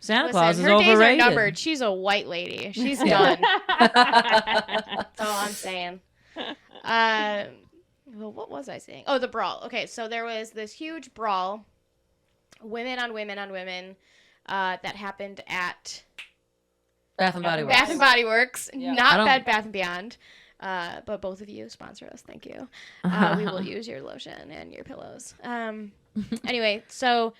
Santa Claus is
her days are
overrated.
numbered. She's a white lady. She's done. That's all I'm saying. Well, what was I saying? Oh, the brawl. Okay, so there was this huge brawl, women on women on women, that happened at
Bath and Body Works.
Bath and Body Works,
Yeah.
not Bed Bath and Beyond. But both of you sponsor us. Thank you. We will use your lotion and your pillows. Anyway, so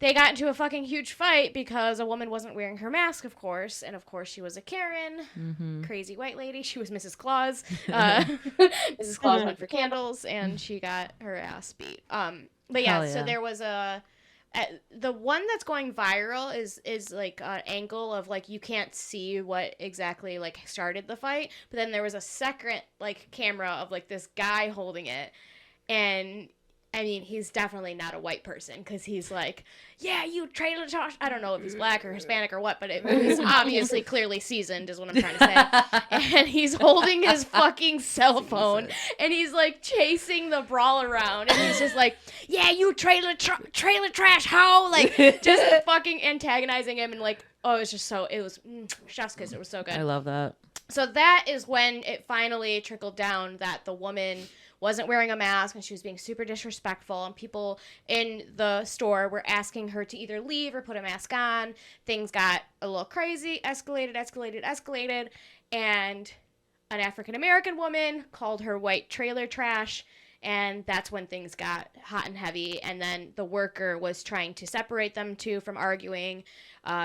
they got into a fucking huge fight because a woman wasn't wearing her mask, of course. And of course, she was a Karen, crazy white lady. She was Mrs. Claus. Mrs. Claus went for candles and she got her ass beat. But yeah, so there was the one that's going viral is like an angle of like you can't see what exactly like started the fight, but then there was a second like camera of like this guy holding it, and I mean he's definitely not a white person because he's like, yeah, you trailer trash. I don't know if he's black or Hispanic or what, but he's obviously clearly seasoned is what I'm trying to say. And he's holding his fucking cell phone and he's like chasing the brawl around and he's just like, yeah, you trailer trash hoe, like just fucking antagonizing him and like, oh, it was chef's kiss. It was so good.
I love that.
So that is when it finally trickled down that the woman wasn't wearing a mask and she was being super disrespectful, and people in the store were asking her to either leave or put a mask on. Things got a little crazy, escalated, and an African-American woman called her white trailer trash, and that's when things got hot and heavy. And then the worker was trying to separate them two from arguing.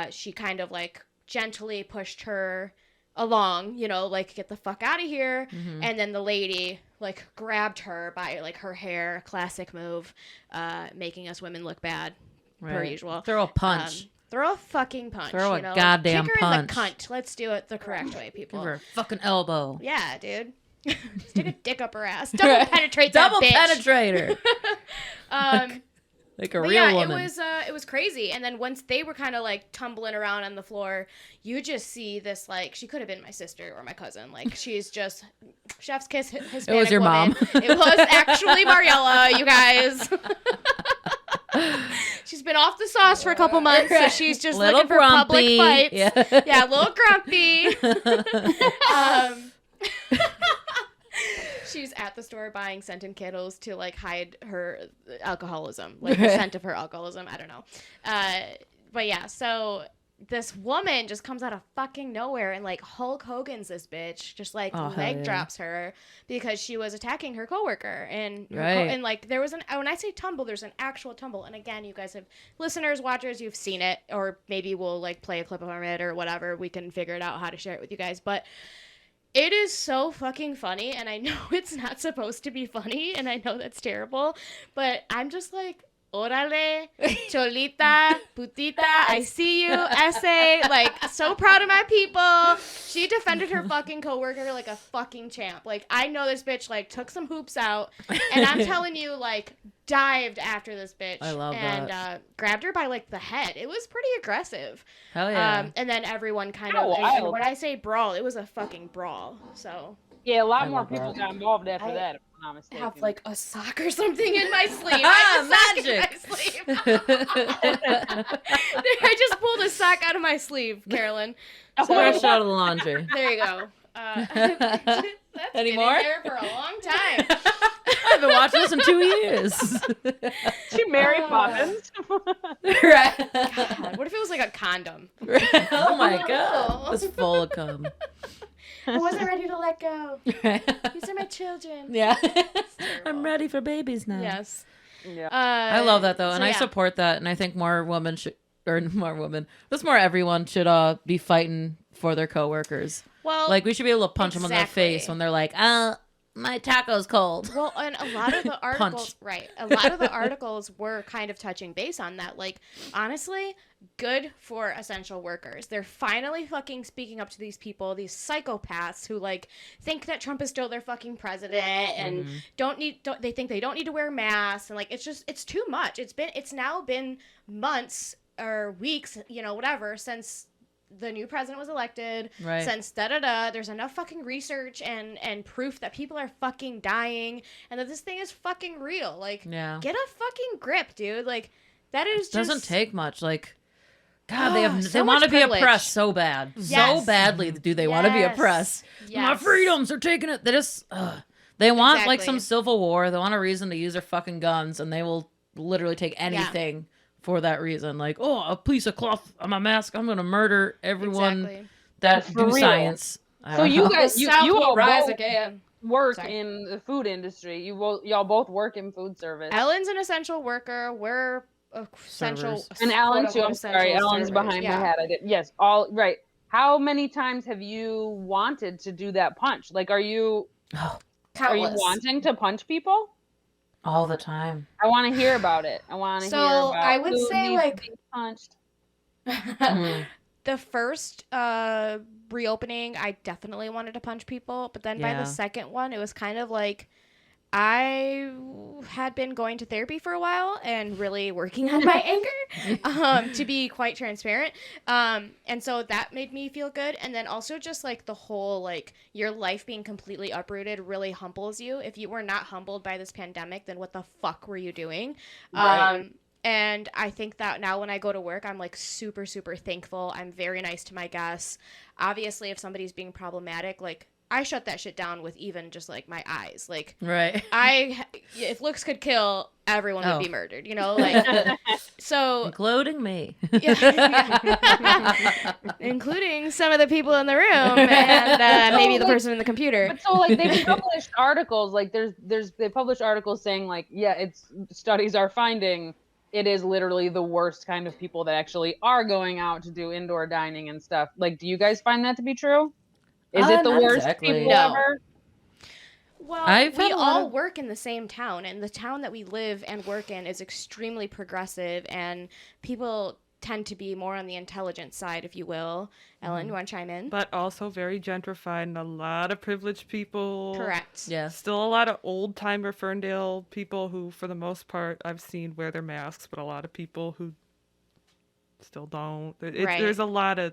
She kind of like gently pushed her along, you know, like, get the fuck out of here. And then the lady like grabbed her by like her hair, classic move, making us women look bad per usual.
Throw a punch.
Throw a fucking punch.
Throw
you know?
a goddamn
Kick her in the
punch.
cunt. Let's do it the correct way, people.
Give her a fucking elbow.
Yeah, dude. Stick a dick up her ass. Double penetrate that
Double
bitch.
penetrator. Like a real woman.
It was crazy. And then once they were kind of like tumbling around on the floor, you just see this, like, she could have been my sister or my cousin. Like, she's just chef's kiss Hispanic
It was your
woman.
mom.
It was actually Mariella, you guys. She's been off the sauce for a couple months, so she's just
Little
looking for
grumpy.
public fights.
Yeah.
A little grumpy. She's at the store buying scented candles to like hide her alcoholism, like the scent of her alcoholism. I don't know. But yeah, so this woman just comes out of fucking nowhere and like Hulk Hogan's this bitch, just like leg drops her because she was attacking her coworker. And and like there was when I say tumble, there's an actual tumble. And again, you guys have listeners, watchers, you've seen it, or maybe we'll like play a clip of it or whatever. We can figure it out how to share it with you guys. But it is so fucking funny, and I know it's not supposed to be funny, and I know that's terrible, but I'm just like, órale, cholita, putita, I see you, essay, like, so proud of my people. She defended her fucking coworker like a fucking champ. Like, I know this bitch, like, took some hoops out, and I'm telling you, like, dived after this bitch.
I love
and,
that.
grabbed her by, like, the head. It was pretty aggressive.
Hell yeah.
And then everyone kind of, and when I say brawl, it was a fucking brawl, so.
Yeah, a lot more people got involved after that, if I'm not mistaken.
Have like a sock or something in my sleeve. I just pulled a sock out of my sleeve, Carolyn.
Fresh out of the laundry.
There you go. That's
Any
been
more?
in there for a long time.
I've been watching this in 2 years.
She Mary Poppins.
Right.
God, what if it was like a condom?
Oh my god. It's full of cum.
I wasn't ready to let go. These are my children.
Yeah. I'm ready for babies now.
Yes.
Yeah.
I love that though, and I
yeah.
support that, and I think more women should, or more women, just more everyone should be fighting for their coworkers.
Well,
Like we should be able to punch them in the face when they're like, my taco's cold.
Well, and a lot of the articles, right? A lot of the articles were kind of touching base on that. Like, honestly, good for essential workers. They're finally fucking speaking up to these people, these psychopaths who like think that Trump is still their fucking president and they think they don't need to wear masks, and like it's too much. It's now been months or weeks, you know, whatever, since the new president was elected,
Right.
since there's enough fucking research and proof that people are fucking dying and that this thing is fucking real. Like, get a fucking grip, dude. Like, that is just...
doesn't take much. Like, God,
so
they want to be
privilege.
oppressed so bad.
Yes.
So badly do they want to be oppressed. My freedoms are taking it. They just... They want, like, some civil war. They want a reason to use their fucking guns, and they will literally take anything for that reason. Like, a piece of cloth on my mask, I'm going to murder everyone that do science.
So you guys, you all
rise
both
again.
work in the food industry. Y'all both work in food service.
Ellen's an essential worker. We're essential.
And Ellen too. I'm sorry, Ellen's behind my head. I did. Yes, all right. How many times have you wanted to do that punch? Like, are you wanting to punch people?
All the time.
I want to hear about it. I want to hear about
I would
who
say,
needs
like,
to be punched.
The first reopening, I definitely wanted to punch people, but then by the second one, it was kind of like I had been going to therapy for a while and really working on my anger, to be quite transparent. And so that made me feel good. And then also just like the whole, like, your life being completely uprooted really humbles you. If you were not humbled by this pandemic, then what the fuck were you doing?
Right.
And I think that now when I go to work, I'm like super, super thankful. I'm very nice to my guests. Obviously, if somebody's being problematic, like, I shut that shit down with even just like my eyes. Like,
Right.
if looks could kill, everyone would be murdered, you know? Like, so.
Including me.
Yeah. Including some of the people in the room and maybe the person in the computer.
But so like they published articles, like they published articles saying like, yeah, it's studies are finding it is literally the worst kind of people that actually are going out to do indoor dining and stuff. Like, do you guys find that to be true? Is it the
not
worst
exactly.
people
No.
ever?
Well, we all work in the same town, and the town that we live and work in is extremely progressive, and people tend to be more on the intelligent side, if you will. Ellen, you want to chime in?
But also very gentrified and a lot of privileged people.
Correct.
Yes.
Still a lot of old-timer Ferndale people who, for the most part, I've seen wear their masks, but a lot of people who still don't.
Right.
There's a lot of,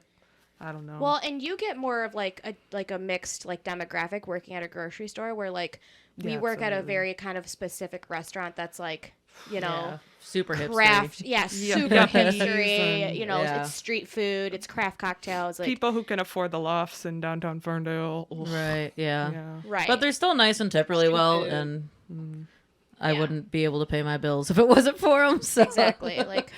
I don't know.
Well, and you get more of like a mixed like demographic working at a grocery store where like we
Yeah,
work at a
absolutely.
very kind of specific restaurant that's like, you know,
super hipster.
craft, super hipstery,
and-
you know,
yeah.
it's street food, it's craft cocktails, like
people who can afford the lofts in downtown Ferndale. Ugh.
Right. Yeah.
Yeah.
right.
But they're still nice and tip really well,
Stupid.
and I
Yeah.
wouldn't be able to pay my bills if it wasn't for them. So.
Exactly. Like,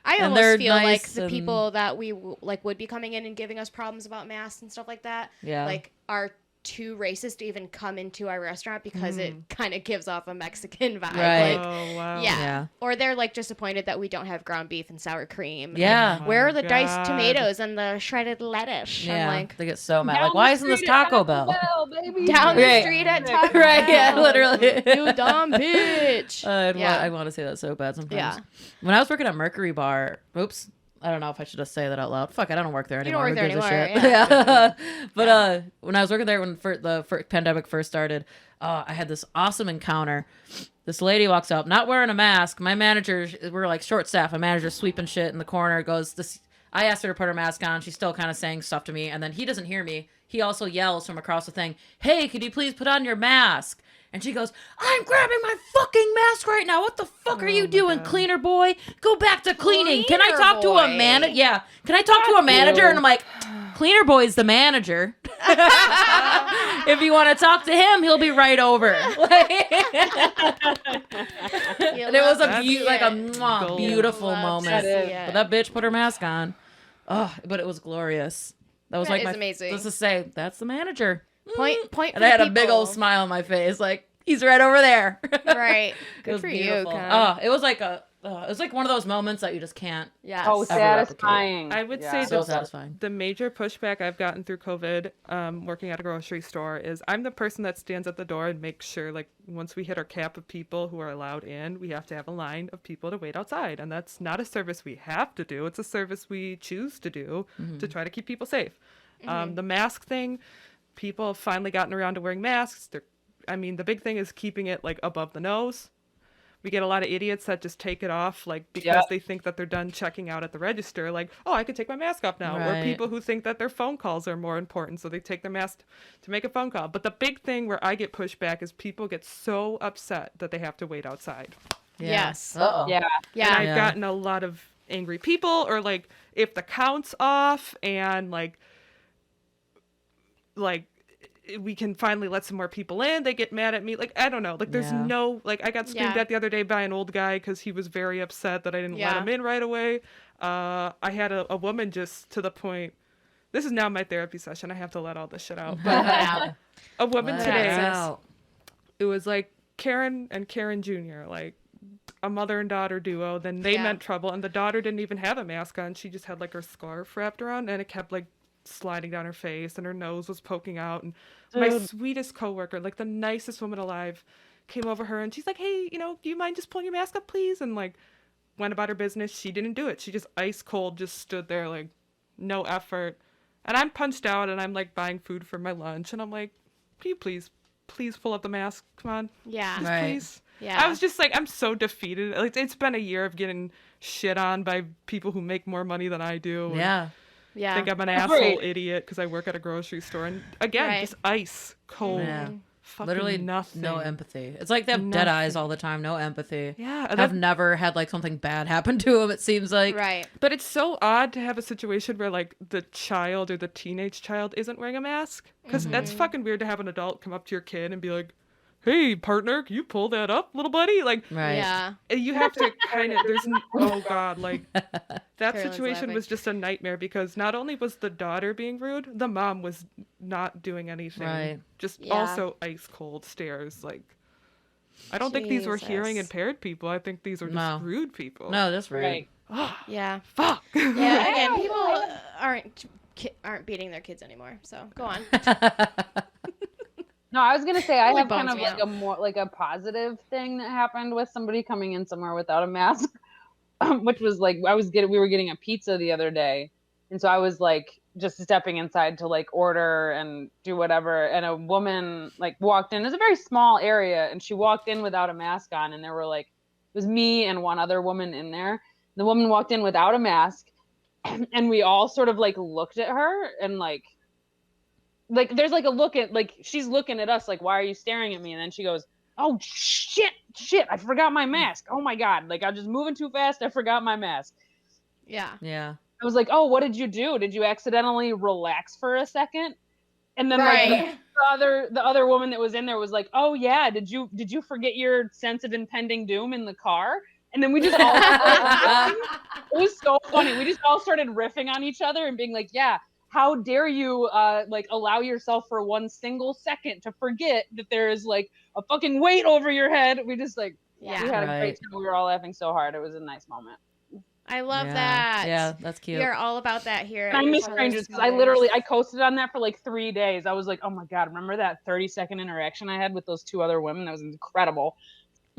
I
And they're
almost feel like
nice
the
and-
people that we like would be coming in and giving us problems about masks and stuff like that,
Yeah.
like are too racist to even come into our restaurant because it kind of gives off a Mexican vibe.
Right.
Like,
Oh, wow.
yeah.
Yeah.
Or they're like disappointed that we don't have ground beef and sour cream.
Yeah.
And where are the
My
diced
God.
tomatoes and the shredded lettuce?
Yeah.
I'm like,
They get so mad.
Down
Like,
the
why isn't this
street at
Taco Bell?
baby.
down the
Right.
street at Taco
Right. Yeah.
Bell.
Literally.
You dumb bitch.
I want to say that so bad sometimes.
Yeah.
When I was working at Mercury Bar, oops, I don't know if I should just say that out loud. Fuck, I don't work there
You don't
anymore.
work
Who
there
gives a
anymore,
shit? Yeah. But when I was working there when the pandemic first started, I had this awesome encounter. This lady walks up, not wearing a mask. My manager, we're like short staff. My manager's sweeping shit in the corner. Goes this. I asked her to put her mask on. She's still kind of saying stuff to me, and then he doesn't hear me. He also yells from across the thing, "Hey, could you please put on your mask?" And she goes, "I'm grabbing my fucking mask right now. What the fuck are you doing, cleaner boy? Go back to cleaning. Can I
Cleaner
talk to a
boy.
manager? Yeah. Can I talk to a manager?" And I'm like, "Cleaner boy's the manager. If you want to talk to him, he'll be right over." And it was a
Gold.
beautiful
Love to
moment.
see it.
But that bitch put her mask on. Oh, but it was glorious. That was
That
like
is
my
amazing.
Just to say, that's the manager.
Point
And
for
I had
the
a big
people.
old smile on my face, like he's right over there.
Right.
It
Good
was
for
beautiful.
you, Con.
It was like it was like one of those moments that you just can't.
Yes.
Oh, satisfying.
I would
Yeah.
say
So
the,
satisfying.
the major pushback I've gotten through COVID, working at a grocery store, is I'm the person that stands at the door and makes sure, like, once we hit our cap of people who are allowed in, we have to have a line of people to wait outside. And that's not a service we have to do. It's a service we choose to do to try to keep people safe. The mask thing, people have finally gotten around to wearing masks. The big thing is keeping it, like, above the nose. We get a lot of idiots that just take it off, like, because they think that they're done checking out at the register. Like, oh, I could take my mask off now. Or
Right.
people who think that their phone calls are more important, so they take their mask to make a phone call. But the big thing where I get pushed back is people get so upset that they have to wait outside.
Yeah.
Yes.
Uh-oh.
Yeah.
Yeah.
And I've
Yeah.
gotten a lot of angry people, or, like, if the count's off and, like, we can finally let some more people in, they get mad at me. Like, I don't know. Like, there's
Yeah.
no, like, I got screamed
Yeah.
at the other day by an old guy because he was very upset that I didn't let
Yeah.
him in right away. I had a woman just to the point, this is now my therapy session. I have to let all this shit out. But
Yeah.
a woman
Let
today,
it out.
it was like Karen and Karen Jr., like a mother and daughter duo. Then they
Yeah.
meant trouble, and the daughter didn't even have a mask on. She just had like her scarf wrapped around, and it kept like sliding down her face, and her nose was poking out. And my sweetest coworker, like the nicest woman alive, came over her, and she's like, "Hey, do you mind just pulling your mask up, please?" And like went about her business. She didn't do it. She just ice cold just stood there, like no effort. And I'm punched out, and I'm like buying food for my lunch, and I'm like, "Can you please pull up the mask? Come on,
Yeah.
just
Right.
please."
Yeah.
I was just like, I'm so defeated. Like, it's been a year of getting shit on by people who make more money than I do. and
Yeah.
Yeah.
think I'm an
Right.
asshole idiot because I work at a grocery store. And again,
Right.
just ice cold
Yeah.
fucking
Literally
nothing.
no empathy. It's like they have dead eyes all the time, no empathy.
Yeah,
I've never had like something bad happen to them, it seems like.
Right.
But it's so odd to have a situation where like the child or the teenage child isn't wearing a mask, because that's fucking weird to have an adult come up to your kid and be like, "Hey, partner, can you pull that up, little buddy?" Like,
Right.
Yeah.
you have to kind of. Oh god, like that
Carolyn's
situation
laughing.
was just a nightmare because not only was the daughter being rude, the mom was not doing anything.
Right.
Just
Yeah.
also ice cold stares. Like, I don't think these were hearing
Jesus.
impaired people. I think these were just
No.
rude people.
No, that's rude.
Right.
Yeah.
Fuck.
Yeah. Again, people aren't beating their kids anymore. So go on.
No, I was gonna say I
Really
have kind
bums
of
me
like
out.
a more like a positive thing that happened with somebody coming in somewhere without a mask, which was like we were getting a pizza the other day, and so I was like just stepping inside to like order and do whatever, and a woman like walked in. It's a very small area, and she walked in without a mask on, and there were like it was me and one other woman in there. The woman walked in without a mask, and we all sort of like looked at her and like there's like a look at like she's looking at us like, why are you staring at me? And then she goes, oh shit, I forgot my mask. Oh my god, like I'm just moving too fast, I forgot my mask.
Yeah.
Yeah.
I was like, oh, what did you do? Did you accidentally relax for a second? And then like
Right.
the other woman that was in there was like, oh yeah, did you forget your sense of impending doom in the car? And then we just all it was so funny. We just all started riffing on each other and being like, yeah, how dare you like allow yourself for one single second to forget that there is like a fucking weight over your head. We just like we had a great
Right.
time. We were all laughing so hard. It was a nice moment.
I love
Yeah.
that.
Yeah, that's cute.
We are all about that here.
I
at
miss
Colors
strangers because
Mothers.
I coasted on that for like 3 days. I was like, oh my god, remember that 30-second interaction I had with those two other women? That was incredible.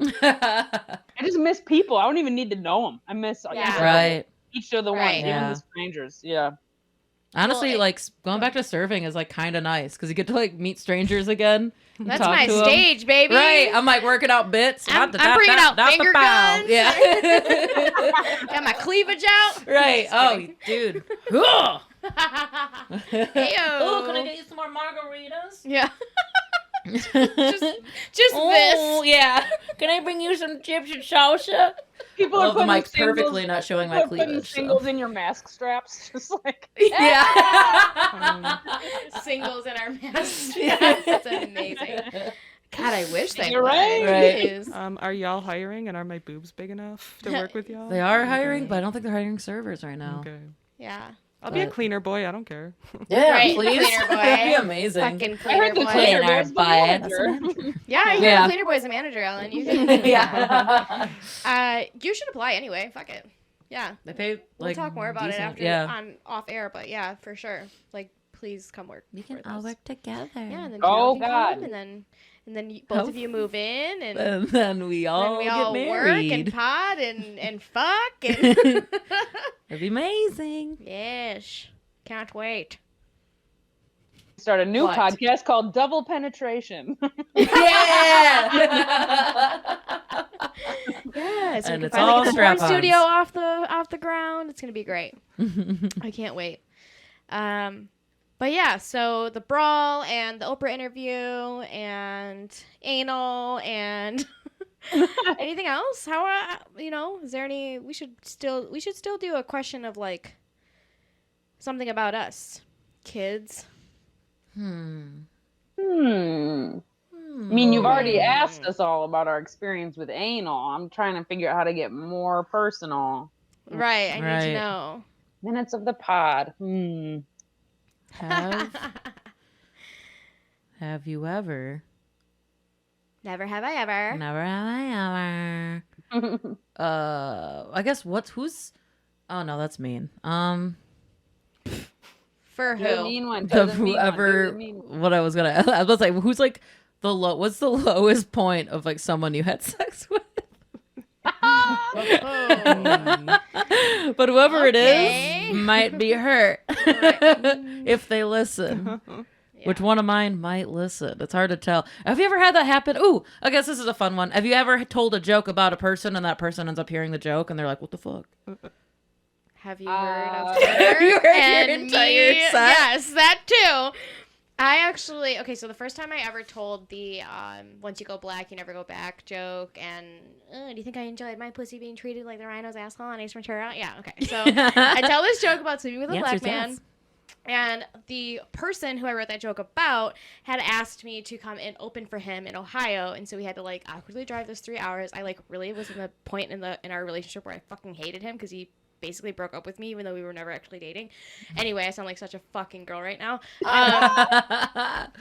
I just miss people. I don't even need to know them. I miss
Yeah.
Right.
each of the
Right.
ones, even
Yeah.
the strangers. Yeah.
Honestly,
Well,
like going back to surfing is like kind of nice because you get to like meet strangers again. and
That's
talk
my
to 'em.
stage, baby.
Right. I'm like working out bits.
I'm bringing out finger guns.
Yeah.
Got my cleavage out.
Right.
Just
Oh,
kidding.
dude. Heyo.
Heyo.
Oh, can I get you some more margaritas?
Yeah. just
Oh,
this.
yeah. Can I bring you some chips and salsa?
People
Oh,
are
the
putting
mic perfectly not showing my
people are putting
cleavage.
singles
So.
in your mask straps, just like
Yeah.
Singles in our masks. That's amazing. God, I wish they
You're
would.
right.
Right.
Please.
Are y'all hiring, and are my boobs big enough to work with y'all?
They are hiring, but I don't think they're hiring servers right now.
Okay.
Yeah.
I'll be a
But-
cleaner boy. I don't care.
Yeah,
Right,
please.
cleaner boy.
That'd be amazing.
Fucking
I
cleaner
heard the
boy.
cleaner
Cleaner
boy's the
boy.
manager.
Yeah, you're
Yeah.
a cleaner boy as a manager, Ellen. You can.
Yeah.
You should apply anyway. Fuck it. Yeah.
They pay
We'll
like
talk more about
decent.
it after
Yeah.
on off air, but yeah, for sure. Like, please come work.
We can
with
all
us.
work together.
Yeah, and then
Oh,
Carol can
God.
come, and then both of you move in, and then
And then we all
we
get
all work
married.
and pod and fuck and
It'd be amazing.
yes, can't wait.
Start a new
What?
podcast called Double Penetration.
Yeah.
Yeah, so
And
we
it's
can finally
all
get the porn
strap-ons.
studio off the ground. It's gonna be great. I can't wait. But yeah, so the brawl and the Oprah interview and anal and anything else? How is there any? We should still do a question of like something about us, kids.
I mean, you've already asked us all about our experience with anal. I'm trying to figure out how to get more personal.
Right, I need
Right.
to know.
Minutes of the pod.
Have you ever?
Never have I ever.
Never have I ever. I guess who's? Oh no, that's mean.
For
Do the
who?
mean one. Do
The
the mean one, do
whoever.
the mean one.
What I was gonna. I was like, who's like the low? What's the lowest point of like someone you had sex with?
Oh.
But whoever it
Okay.
is might be hurt if they listen. Which one of mine might listen? It's hard to tell. Have you ever had that happen? Ooh, I guess this is a fun one. Have you ever told a joke about a person and that person ends up hearing the joke and they're like, "What the fuck?"
Have you heard of
You
her
heard your
and
entire
me?
set?
Yes, that too. So the first time I ever told the once you go black, you never go back joke, and do you think I enjoyed my pussy being treated like the rhino's asshole on Ace Ventura? Yeah, okay. So I tell this joke about sleeping with a black man. Yes. And the person who I wrote that joke about had asked me to come and open for him in Ohio, and so we had to like awkwardly drive those 3 hours. I like really was in the point in our relationship where I fucking hated him because he basically broke up with me even though we were never actually dating. Anyway, I sound like such a fucking girl right now.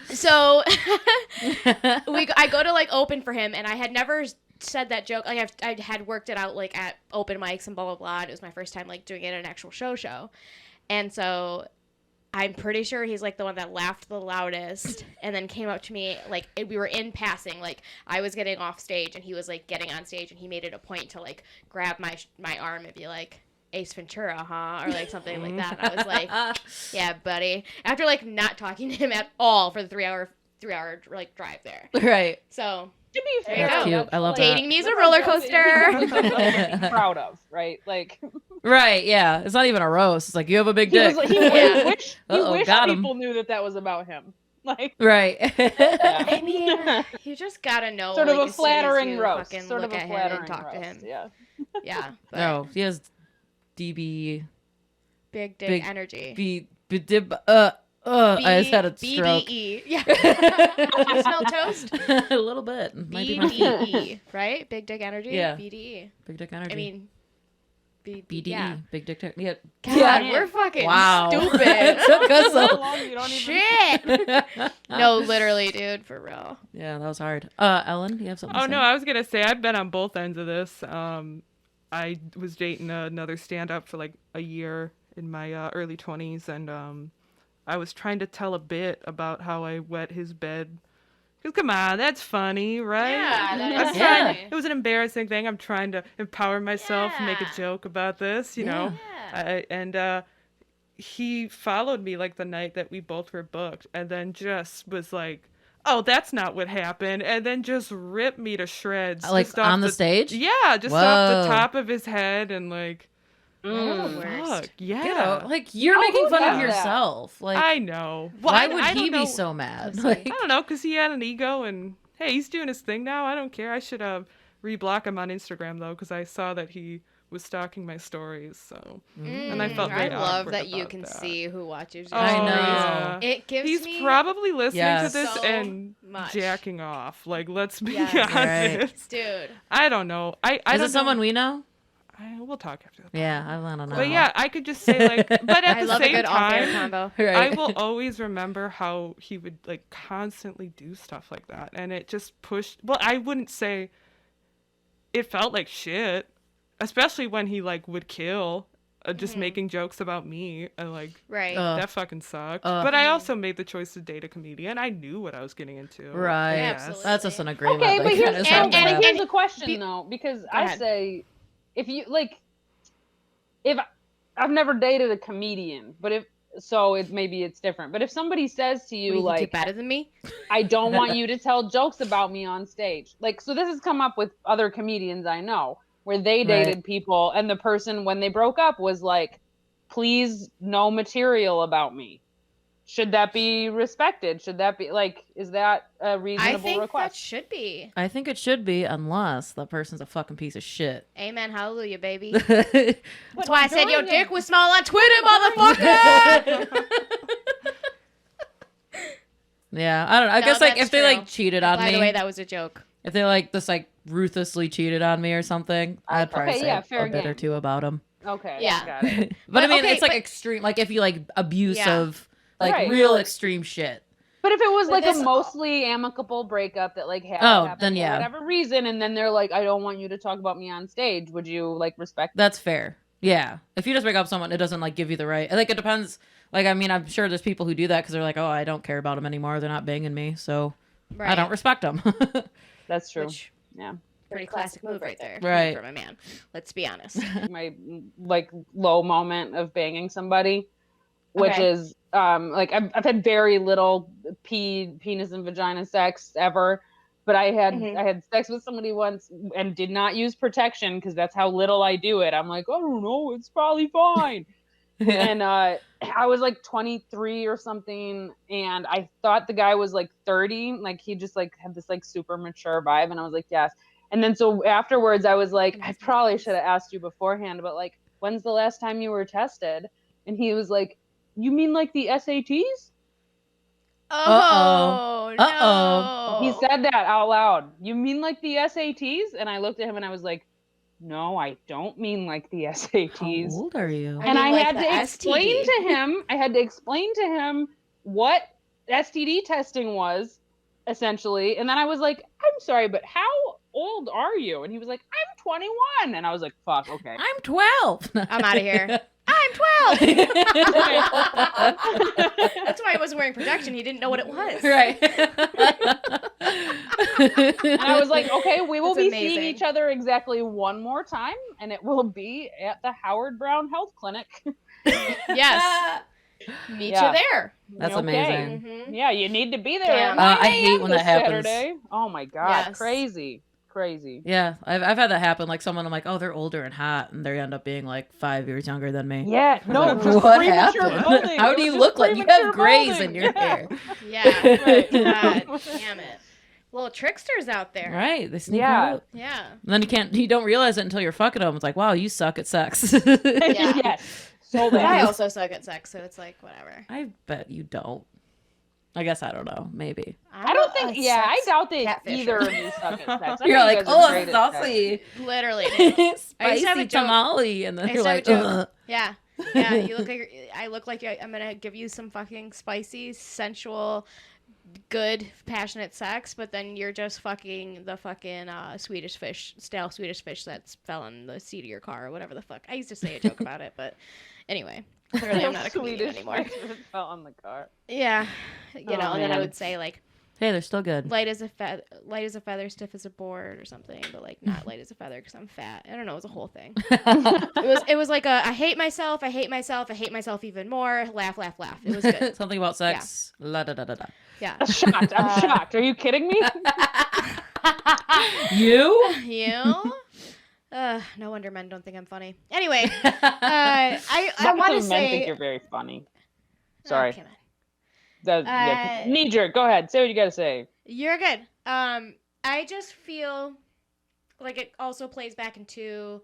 So I go to like open for him, and I had never said that joke. Like I had worked it out like at open mics and blah blah blah. And it was my first time like doing it at an actual show, and so I'm pretty sure he's like the one that laughed the loudest and then came up to me like we were in passing, like I was getting off stage and he was like getting on stage, and he made it a point to like grab my arm and be like, Ace Ventura, huh? Or like something like that. And I was like, yeah, buddy. After like not talking to him at all for the 3 hour like drive there.
Right.
So
to be fair,
that's cute. I love
dating
that.
me is a roller coaster.
Be proud of, right? Like,
right? Yeah, it's not even a roast. It's like you have a big dick.
He wish
got
people
him.
knew that was about him. Like,
right.
I mean, you just gotta know.
Sort of
like,
a flattering roast.
Sort of a flattering talk to him.
Yeah.
Yeah. But
No, he has DB.
Big dick energy.
I just had a stroke.
BDE. Yeah. Do you smell toast?
A little bit. Might be my feet.
BDE, right? Big dick energy.
Yeah.
BDE.
Big dick energy.
I mean,
BDE.
Yeah.
Big dick. Yeah.
God, we're fucking stupid.
It took us
So long you don't
Shit. No, literally, dude, for real.
Yeah, that was hard. Ellen, you have something to say?
No, I was gonna say I've been on both ends of this. I was dating another stand-up for like a year in my early 20s, and I was trying to tell a bit about how I wet his bed. Because come on, that's funny, right?
Yeah, that is funny.
It was an embarrassing thing. I'm trying to empower myself and make a joke about this, you know. And he followed me like the night that we both were booked, and then just was like, oh, that's not what happened, and then just ripped me to shreds.
Like on the stage?
Yeah, just off the top of his head, and like,
Fuck,
yeah.
Get out. Like, you're making fun of yourself. Like,
I know.
Why would he be so mad? Like,
I don't know, because he had an ego, and hey, he's doing his thing now. I don't care. I should reblock him on Instagram, though, because I saw that he was stalking my stories. So, and I felt very
I love
awkward
that you
about
can
that.
see who watches your
I
stories.
know.
It gives
He's
me
probably listening to this
so
and
much.
jacking off. Like, let's be
Yes.
honest.
Dude.
I don't know. I
is
don't
it someone we know?
we'll talk after that.
Yeah, I want to know.
But yeah, I could just say like, but at
I
the
love
same
a good off-air
time,
combo.
Right.
I will always remember how he would like constantly do stuff like that, and it just pushed. Well, I wouldn't say it felt like shit, especially when he like would kill, just making jokes about me. Like,
Right.
that fucking sucked. But I also made the choice to date a comedian. I knew what I was getting into.
Right.
Yeah, absolutely.
That's just an agreement.
Okay,
that
but
kinda
here's,
sounds bad.
here's the question though, because I
ahead.
say, if you like, if I've never dated a comedian, but maybe it's different. But if somebody says to you,
You
like,
think you're better than me?
I don't want you to tell jokes about me on stage. Like, so this has come up with other comedians I know where they dated people and the person when they broke up was like, please no material about me. Should that be respected? Should that be like, is that a reasonable
I think
request?
that should be.
I think it should be, unless that person's a fucking piece of shit.
Amen. Hallelujah, baby.
But
That's why I said your
during
dick
the-
was small on Twitter, motherfucker.
Yeah, I don't know. I
No,
guess like
that's
if they
true.
like cheated on
By
me,
the way, that was a joke.
if they like just like ruthlessly cheated on me or something, I'd probably
Okay,
say
yeah,
a
fair
bit or
game.
two about them.
Okay.
Yeah.
Got it.
But I mean,
okay,
it's like
but-
extreme. Like if you like abusive, like
Right.
real extreme shit.
But if it was like
this-
a mostly amicable breakup that like happened
then yeah.
for whatever reason, and then they're like, I don't want you to talk about me on stage, would you like respect that?
That's fair. Yeah. If you just break up with someone, it doesn't like give you the right. Like it depends. Like I mean, I'm sure there's people who do that because they're like, oh, I don't care about them anymore. They're not banging me, so
Right.
I don't respect them.
That's true.
Which,
Yeah.
pretty classic move right there.
Right.
From a man. Let's be honest.
My like low moment of banging somebody, which
Okay.
is like I've had very little penis and vagina sex ever, but I had sex with somebody once and did not use protection because that's how little I do it. I'm like, I don't know, it's probably fine. And I was like 23 or something, and I thought the guy was like 30. Like he just like had this like super mature vibe, and I was like, yes. And then so afterwards I was like, I probably should have asked you beforehand, but like, when's the last time you were tested? And he was like, you mean like the SATs?
Oh, no.
Uh-oh.
He said that out loud. You mean like the SATs? And I looked at him and I was like, no, I don't mean like the SATs.
How old are you?
And I
like
had
the
to explain to him what STD testing was, essentially. And then I was like, I'm sorry, but how old are you? And he was like, I'm 21. And I was like, fuck, okay.
I'm 12.
I'm out of here. I'm 12. That's why he wasn't wearing protection. He didn't know what it was.
Right.
And I was like, okay, we will
That's
be seeing each other exactly one more time, and it will be at the Howard Brown Health Clinic.
Yes. Meet
Yeah.
you there.
That's
Okay.
amazing.
Mm-hmm.
Yeah, you need to be there.
Damn.
At 9
I hate
a.m.
when
this
that happens.
Saturday. Oh my god,
Yes.
crazy.
Yeah, I've had that happen. Like someone, I'm like, oh, they're older and hot, and they end up being like 5 years younger than me.
Yeah, no,
Like,
just
what
premature
happened?
balding.
How
It
do
was
you
just
look like you
premature
have grays
balding.
in your hair?
Yeah.
Right.
God damn it. Little tricksters out there.
Right, they sneak
Yeah.
right up.
Yeah.
And then you don't realize it until you're fucking them. It's like, wow, you suck at sex.
Yeah.
Yes. So
But I
bad.
also suck at sex, so it's like whatever.
I bet you don't. I guess I don't know. Maybe.
I don't think. Yeah, I doubt that
catfisher.
either of you suck at sex. I
You're
think
like,
you guys are
oh,
great at sex.
saucy.
Literally. I used to have
Spicy
a joke.
tamale. And then
I
you're
used to have
like,
a joke.
ugh.
Yeah. Yeah. You look like I look like I'm gonna give you some fucking spicy, sensual, good, passionate sex, but then you're just fucking the fucking Swedish fish that fell in the seat of your car or whatever the fuck. I used to say a joke about it, but anyway, clearly I'm not a comedian anymore.
Fell on the car.
Yeah, you know, and then I
man.
would say like
Hey, they're still good.
light as a feather, stiff as a board or something, but like not light as a feather because I'm fat. I don't know. It was a whole thing. It was like a I hate myself even more. Laugh. It was good.
Something about sex. La da da da da.
Yeah.
Shocked. I'm shocked. Are you kidding me?
You?
You? No wonder men don't think I'm funny. Anyway, I want to
men think
say.
you're very funny. Sorry.
Okay, man.
Yeah, knee jerk. Go ahead. Say what you got to say.
You're good. I just feel like it also plays back into,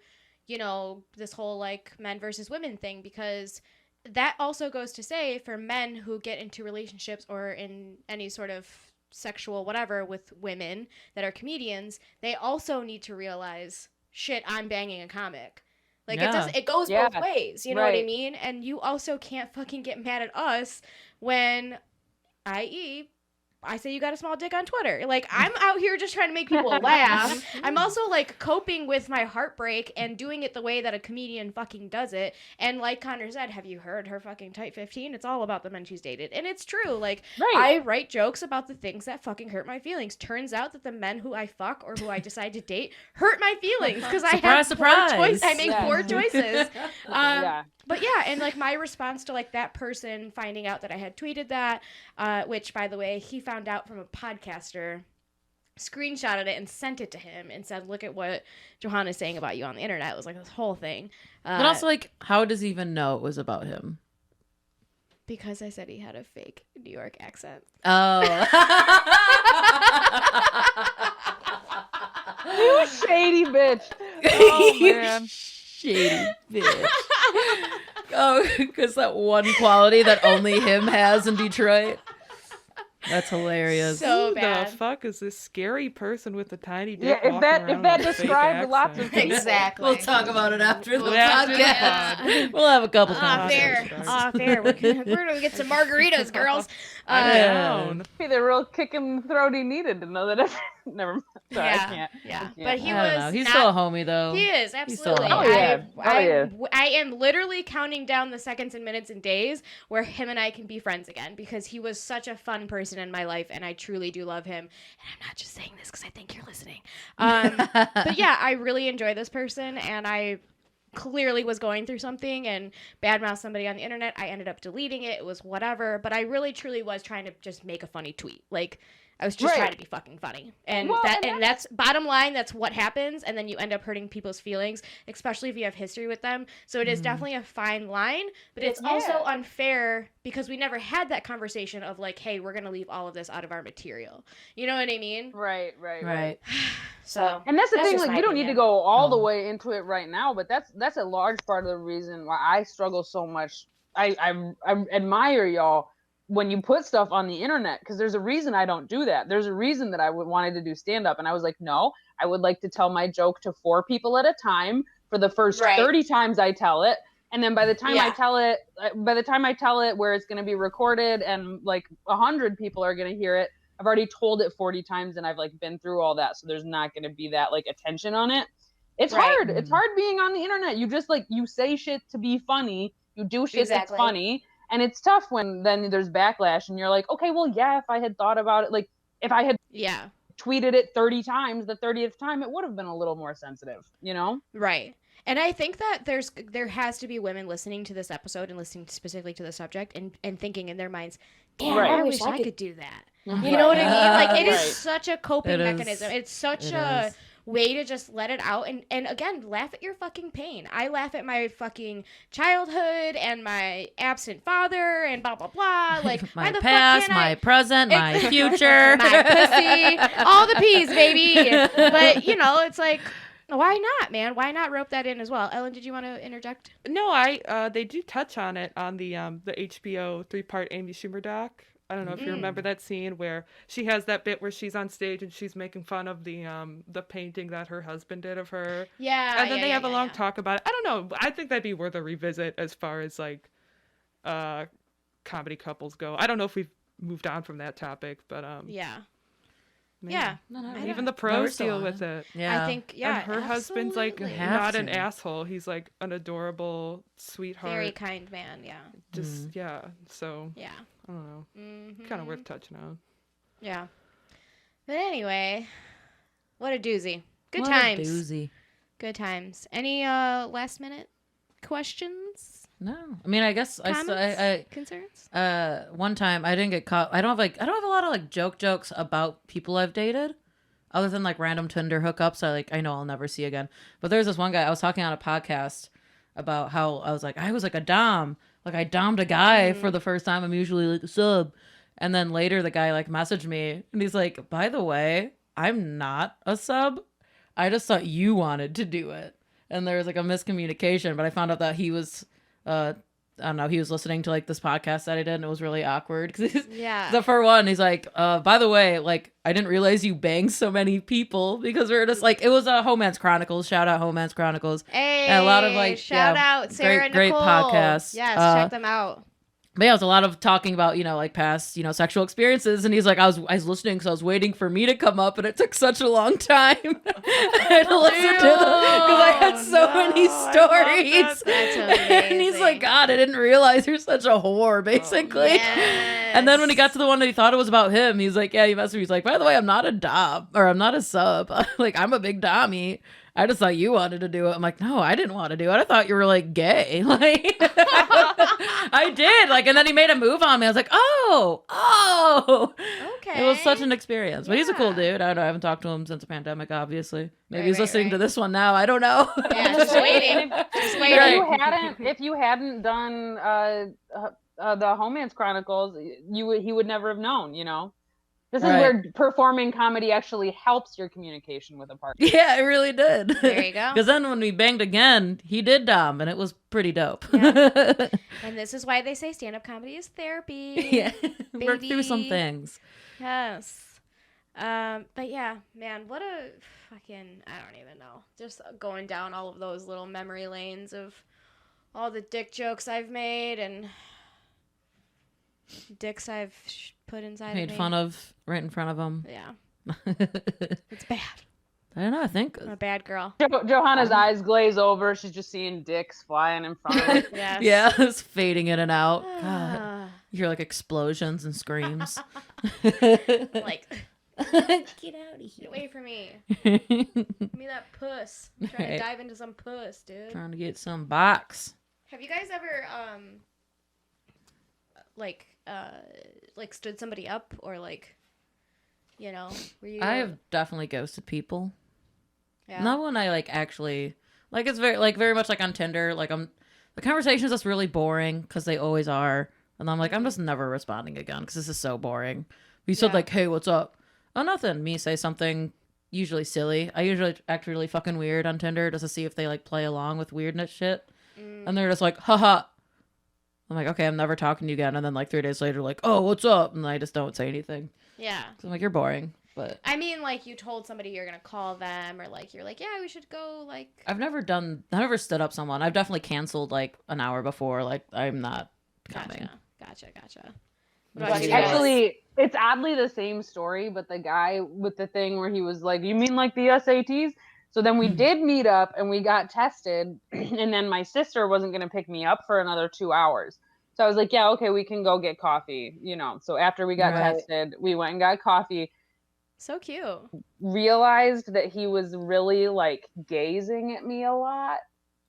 you know, this whole like men versus women thing, because that also goes to say for men who get into relationships or in any sort of sexual whatever with women that are comedians, they also need to realize, shit, I'm banging a comic. Like it goes both ways, you know what I mean? And you also can't fucking get mad at us when, i.e., I say you got a small dick on Twitter. Like, I'm out here just trying to make people laugh. I'm also, like, coping with my heartbreak and doing it the way that a comedian fucking does it. And like Connor said, have you heard her fucking Type 15? It's all about the men she's dated. And it's true. Like, I write jokes about the things that fucking hurt my feelings. Turns out that the men who I fuck or who I decide to date hurt my feelings because I have
surprise.
poor choices. I make poor choices.
Yeah.
But yeah, and like my response to like that person finding out that I had tweeted that, which by the way, he found out from a podcaster, screenshotted it and sent it to him and said, look at what Johanna's saying about you on the internet. It was like this whole thing.
But also, like, how does he even know it was about him?
Because I said he had a fake New York accent.
Oh.
You shady bitch. Oh, man.
Shady bitch. Oh, because that one quality that only him has in Detroit. That's hilarious.
So
Who
bad.
the fuck is this scary person with a tiny dick?
Yeah, if that
walking around with a fake
described lots of
accent?
things.
Exactly.
We'll talk about it after the
After the
podcast.
pod.
We'll have a couple
Off air.
conversations.
Off air. We're gonna get some margaritas, girls.
I'm down.
Be the real kick in the throat he needed to know that. Never mind. Sorry, I can't.
Yeah.
I
But he
I don't
was
know. He's
not-
still a homie, though.
He is,
He's still
absolutely.
a
homie.
I am literally counting down the seconds and minutes and days where him and I can be friends again, because he was such a fun person in my life and I truly do love him. And I'm not just saying this because I think you're listening. But yeah, I really enjoy this person, and I clearly was going through something and badmouthed somebody on the internet. I ended up deleting it. It was whatever. But I really truly was trying to just make a funny tweet. Like, I was just
Right.
trying to be fucking funny. And
Well,
that's bottom line, that's what happens, and then you end up hurting people's feelings, especially if you have history with them. So it is definitely a fine line, but it's also unfair because we never had that conversation of like, hey, we're going to leave all of this out of our material. You know what I mean?
Right.
So
And that's the thing,
just
like
my
we don't need to
opinion.
go all the way into it right now, but that's a large part of the reason why I struggle so much. I admire y'all when you put stuff on the internet, because there's a reason I don't do that. There's a reason that I wanted to do stand up, and I was like, no, I would like to tell my joke to 4 people at a time for the first 30 times I tell it, and then by the time I tell it where it's going to be recorded and like 100 people are going to hear it, I've already told it 40 times and I've like been through all that, so there's not going to be that like attention on it. It's hard. It's hard being on the internet. You just like, you say shit to be funny, you do shit that's funny. And it's tough when then there's backlash and you're like, okay, well, yeah, if I had thought about it, like if I had tweeted it 30 times, the 30th time, it would have been a little more sensitive, you know?
Right. And I think that there has to be women listening to this episode and listening specifically to the subject and thinking in their minds, damn, I wish I could do that. You know what I mean? Like, it is such a coping mechanism. It's such a way to just let it out and again, laugh at your fucking pain. I laugh at my fucking childhood and my absent father and blah blah blah. Like
my past, my present, my future,
my pussy, all the P's, baby. But you know, it's like, why not, man? Why not rope that in as well? Ellen, did you want to interject?
No, they do touch on it on the HBO 3-part Amy Schumer doc. I don't know if you remember that scene where she has that bit where she's on stage and she's making fun of the painting that her husband did of her.
Yeah.
And then they have a long talk about it. I don't know. I think that'd be worth a revisit as far as like comedy couples go. I don't know if we've moved on from that topic, but
yeah.
maybe.
Yeah.
Even the pros deal with it.
I think,
And her husband's like not an asshole. He's like an adorable sweetheart.
Very kind man, yeah.
Just so
yeah.
I don't know. Kind of worth touching on.
Yeah. But anyway, what a doozy. Good
what
times.
A doozy.
Good times. Any last minute questions?
No, I mean, I guess I
concerns.
One time I didn't get caught. I don't have a lot of like jokes about people I've dated, other than like random Tinder hookups. I know I'll never see again. But there's this one guy I was talking on a podcast about how I was like a dom. Like I dommed a guy for the first time. I'm usually like a sub. And then later the guy like messaged me and he's like, by the way, I'm not a sub. I just thought you wanted to do it. And there was like a miscommunication, but I found out that he was, I don't know, he was listening to like this podcast that I did and it was really awkward. Cause for one, he's like, by the way, like I didn't realize you banged so many people because we were just like, it was a Homance Chronicles, shout out Homance Chronicles.
Hey,
and a lot of like,
shout out Sarah and
great
Nicole.
podcasts.
Yes, check them out.
But yeah, it was a lot of talking about, like past, sexual experiences. And he's like, I was listening because I was waiting for me to come up and it took such a long time. I had to listen to them because I had so many stories.
That's amazing.
And he's like, God, I didn't realize you're such a whore, basically.
Yes.
And then when he got to the one that he thought it was about him, he's like, yeah, he messaged me. He's like, by the way, I'm not a dom or I'm not a sub. Like, I'm a big dommy. I just thought you wanted to do it. I'm like, no, I didn't want to do it. I thought you were like gay. Like, I did. Like, and then he made a move on me. I was like, oh.
Okay.
It was such an experience. But he's a cool dude. I don't know. I haven't talked to him since the pandemic, obviously. Maybe he's listening to this one now. I don't know.
Yeah, just waiting. Just waiting.
If you hadn't done the Homance Chronicles, he would never have known, This is where performing comedy actually helps your communication with a partner.
Yeah, it really did.
There you go.
Because then when we banged again, he did dom, and it was pretty dope.
Yeah. And this is why they say stand-up comedy is therapy.
Yeah, work through some things.
Yes. But yeah, man, what a fucking, I don't even know. Just going down all of those little memory lanes of all the dick jokes I've made and dicks I've put inside of me.
Made fun of right in front of him.
Yeah. It's bad.
I don't know. I think
I'm a bad girl.
Johanna's eyes glaze over. She's just seeing dicks flying in front of her.
Yes.
Yeah, it's fading in and out. God, you hear like explosions and screams.
Like, get out of here. Get away from me. Give me that puss. I'm trying to dive into some puss, dude.
Trying to get some box.
Have you guys ever like stood somebody up or like You know, were you?
I have definitely ghosted people.
Yeah.
Not when I like actually like it's very much like on Tinder. Like the conversation's just really boring because they always are, and I'm like I'm just never responding again because this is so boring. You said like, hey, what's up? Oh, nothing. Me say something usually silly. I usually act really fucking weird on Tinder just to see if they like play along with weirdness shit, and they're just like, haha. I'm like, okay, I'm never talking to you again. And then like 3 days later, like, oh, what's up? And I just don't say anything.
Yeah.
So I'm like, you're boring. But
I mean, like you told somebody you're gonna call them, or like you're like, yeah, we should go. Like
I've never stood up someone. I've definitely canceled like an hour before. Like I'm not coming.
Gotcha.
What about you guys?
Actually, it's oddly the same story, but the guy with the thing where he was like, you mean like the SATs? So then we did meet up and we got tested, and then my sister wasn't going to pick me up for another 2 hours. So I was like, yeah, okay, we can go get coffee, you know. So after we got tested, we went and got coffee.
So cute.
Realized that he was really like gazing at me a lot.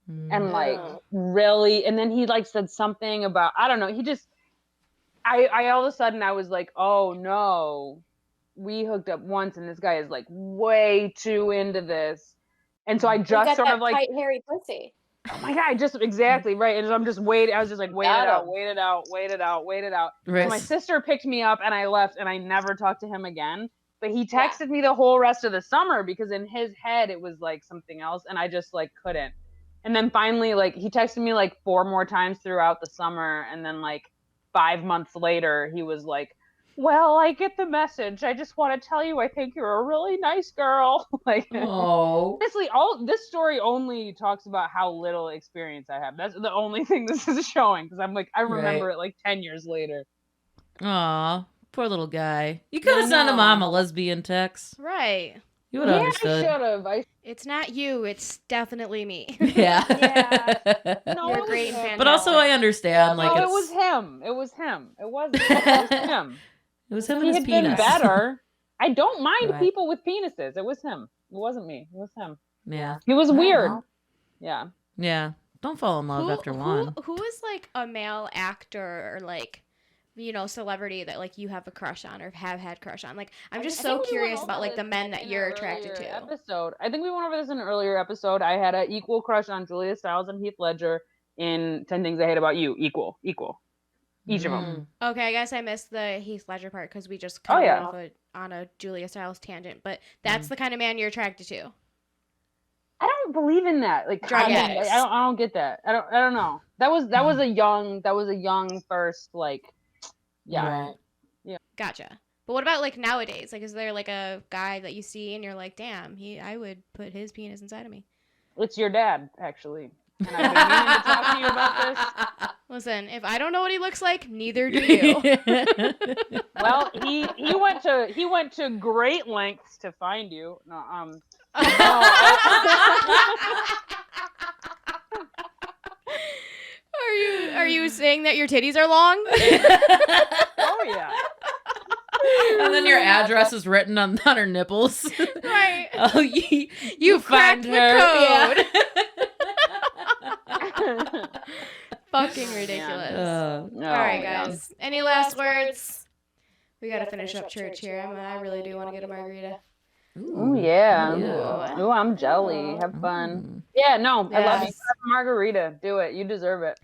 And like really, and then he like said something about, I don't know, he just, I all of a sudden I was like, oh no, we hooked up once and this guy is like way too into this. And so I just sort of like
tight, hairy pussy.
Oh my God, just exactly right. And so I'm just waiting. I was just like, wait it out.
Right.
So my sister picked me up and I left and I never talked to him again. But he texted me the whole rest of the summer because in his head it was like something else and I just like couldn't. And then finally, like he texted me like 4 more times throughout the summer. And then like 5 months later, he was like, well, I get the message. I just want to tell you, I think you're a really nice girl. Like, honestly, this story only talks about how little experience I have. That's the only thing this is showing because I'm like, I remember it like 10 years later.
Aw, poor little guy. You could have sent him mom a lesbian text.
Right.
You would have understood.
I should have.
It's not you. It's definitely me.
Yeah.
No,
You're great and fantastic.
But also, I understand. Like,
it was him. It was him. It wasn't. It was him.
It was him
He
and his
had
penis.
been better. I don't mind people with penises. It was him. It wasn't me. It was him.
Yeah.
He was weird. Yeah.
Yeah. Don't fall in love after one.
Who is like a male actor or like, you know, celebrity that like you have a crush on or have had crush on? Like, I'm just so curious about like the men that you're attracted to.
I think we went over this in an earlier episode. I had an equal crush on Julia Stiles and Heath Ledger in 10 Things I Hate About You. Equal. Each of them.
Okay, I guess I missed the Heath Ledger part because we just kind of went on a Julia Stiles tangent. But that's the kind of man you're attracted to.
I don't believe in that. Like
drug addicts.
I don't get that. I don't know. That was a young first like. Yeah.
Right.
Yeah.
Gotcha. But what about like nowadays? Like, is there like a guy that you see and you're like, damn, I would put his penis inside of me?
It's your dad, actually. And I've been meaning to talk to you about this.
Listen, if I don't know what he looks like, neither do you.
Well, he went to great lengths to find you. No,
Are you saying that your titties are long?
Oh yeah.
And then your address is written on her nipples.
Right.
Oh, you
cracked
find
the
her.
code. Fucking ridiculous.
Yeah.
All right, guys. Any last words? We gotta finish up church here. I really do want to get a margarita.
Ooh, yeah.
Yeah.
Ooh, I'm jelly. Have fun. Yeah, no, I love you. Have a margarita. Do it. You deserve it.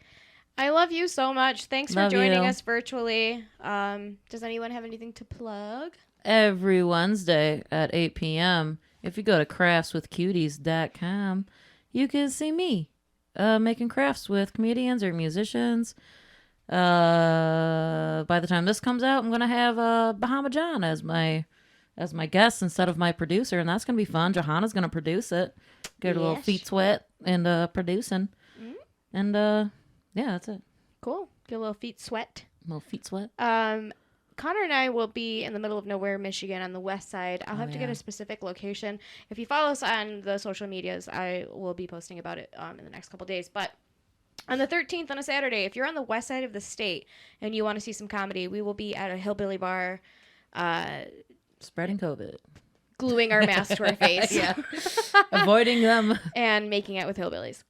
I love you so much. Thanks for
Love
joining
you.
us virtually. Does anyone have anything to plug?
Every Wednesday at 8 p.m., if you go to craftswithcuties.com, you can see me making crafts with comedians or musicians. By the time this comes out, I'm going to have Bahama John as my guest instead of my producer, and that's going to be fun. Johanna's going to produce it. Get a little feet sweat and producing. And yeah, that's it.
Cool. Get a little feet sweat.
Little feet sweat.
Connor and I will be in the middle of nowhere, Michigan, on the west side. I'll have to get a specific location. If you follow us on the social medias, I will be posting about it in the next couple days. But on the 13th, on a Saturday, if you're on the west side of the state and you want to see some comedy, we will be at a hillbilly bar.
Spreading COVID.
Gluing our masks to our face.
Yeah. Avoiding them.
And making out with hillbillies.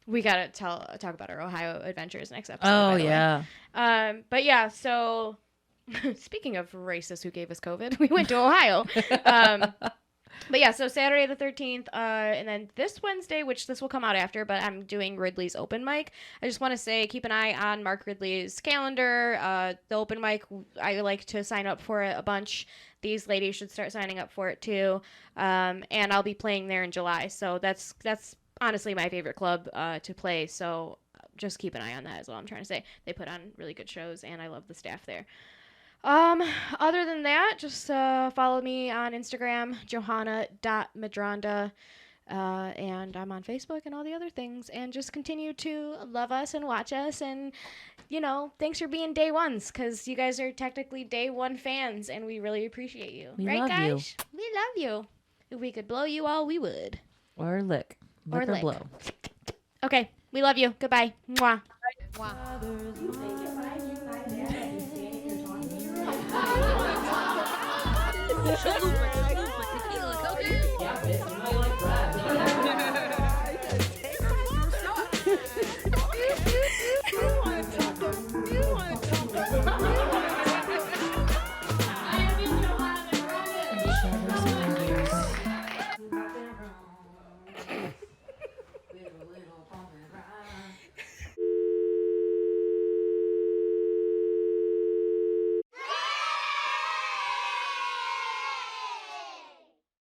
We gotta talk about our Ohio adventures next episode.
Oh, yeah.
But yeah, so Speaking of racists who gave us COVID, we went to Ohio. But yeah, so Saturday the 13th, and then this Wednesday, which this will come out after, but I'm doing Ridley's open mic. I just want to say, keep an eye on Mark Ridley's calendar. The open mic, I like to sign up for it a bunch. These ladies should start signing up for it too. And I'll be playing there in July. So that's honestly my favorite club to play. So just keep an eye on that is all I'm trying to say. They put on really good shows, and I love the staff there. Other than that, just follow me on Instagram, Johanna.Medranda, and I'm on Facebook and all the other things, and just continue to love us and watch us, and, you know, thanks for being day ones, because you guys are technically day one fans, and we really appreciate you.
We
right,
love
guys?
you.
We love you. If we could blow you all, we would.
Or lick. Lick or blow.
Okay, we love you. Goodbye. Mwah.
Mwah.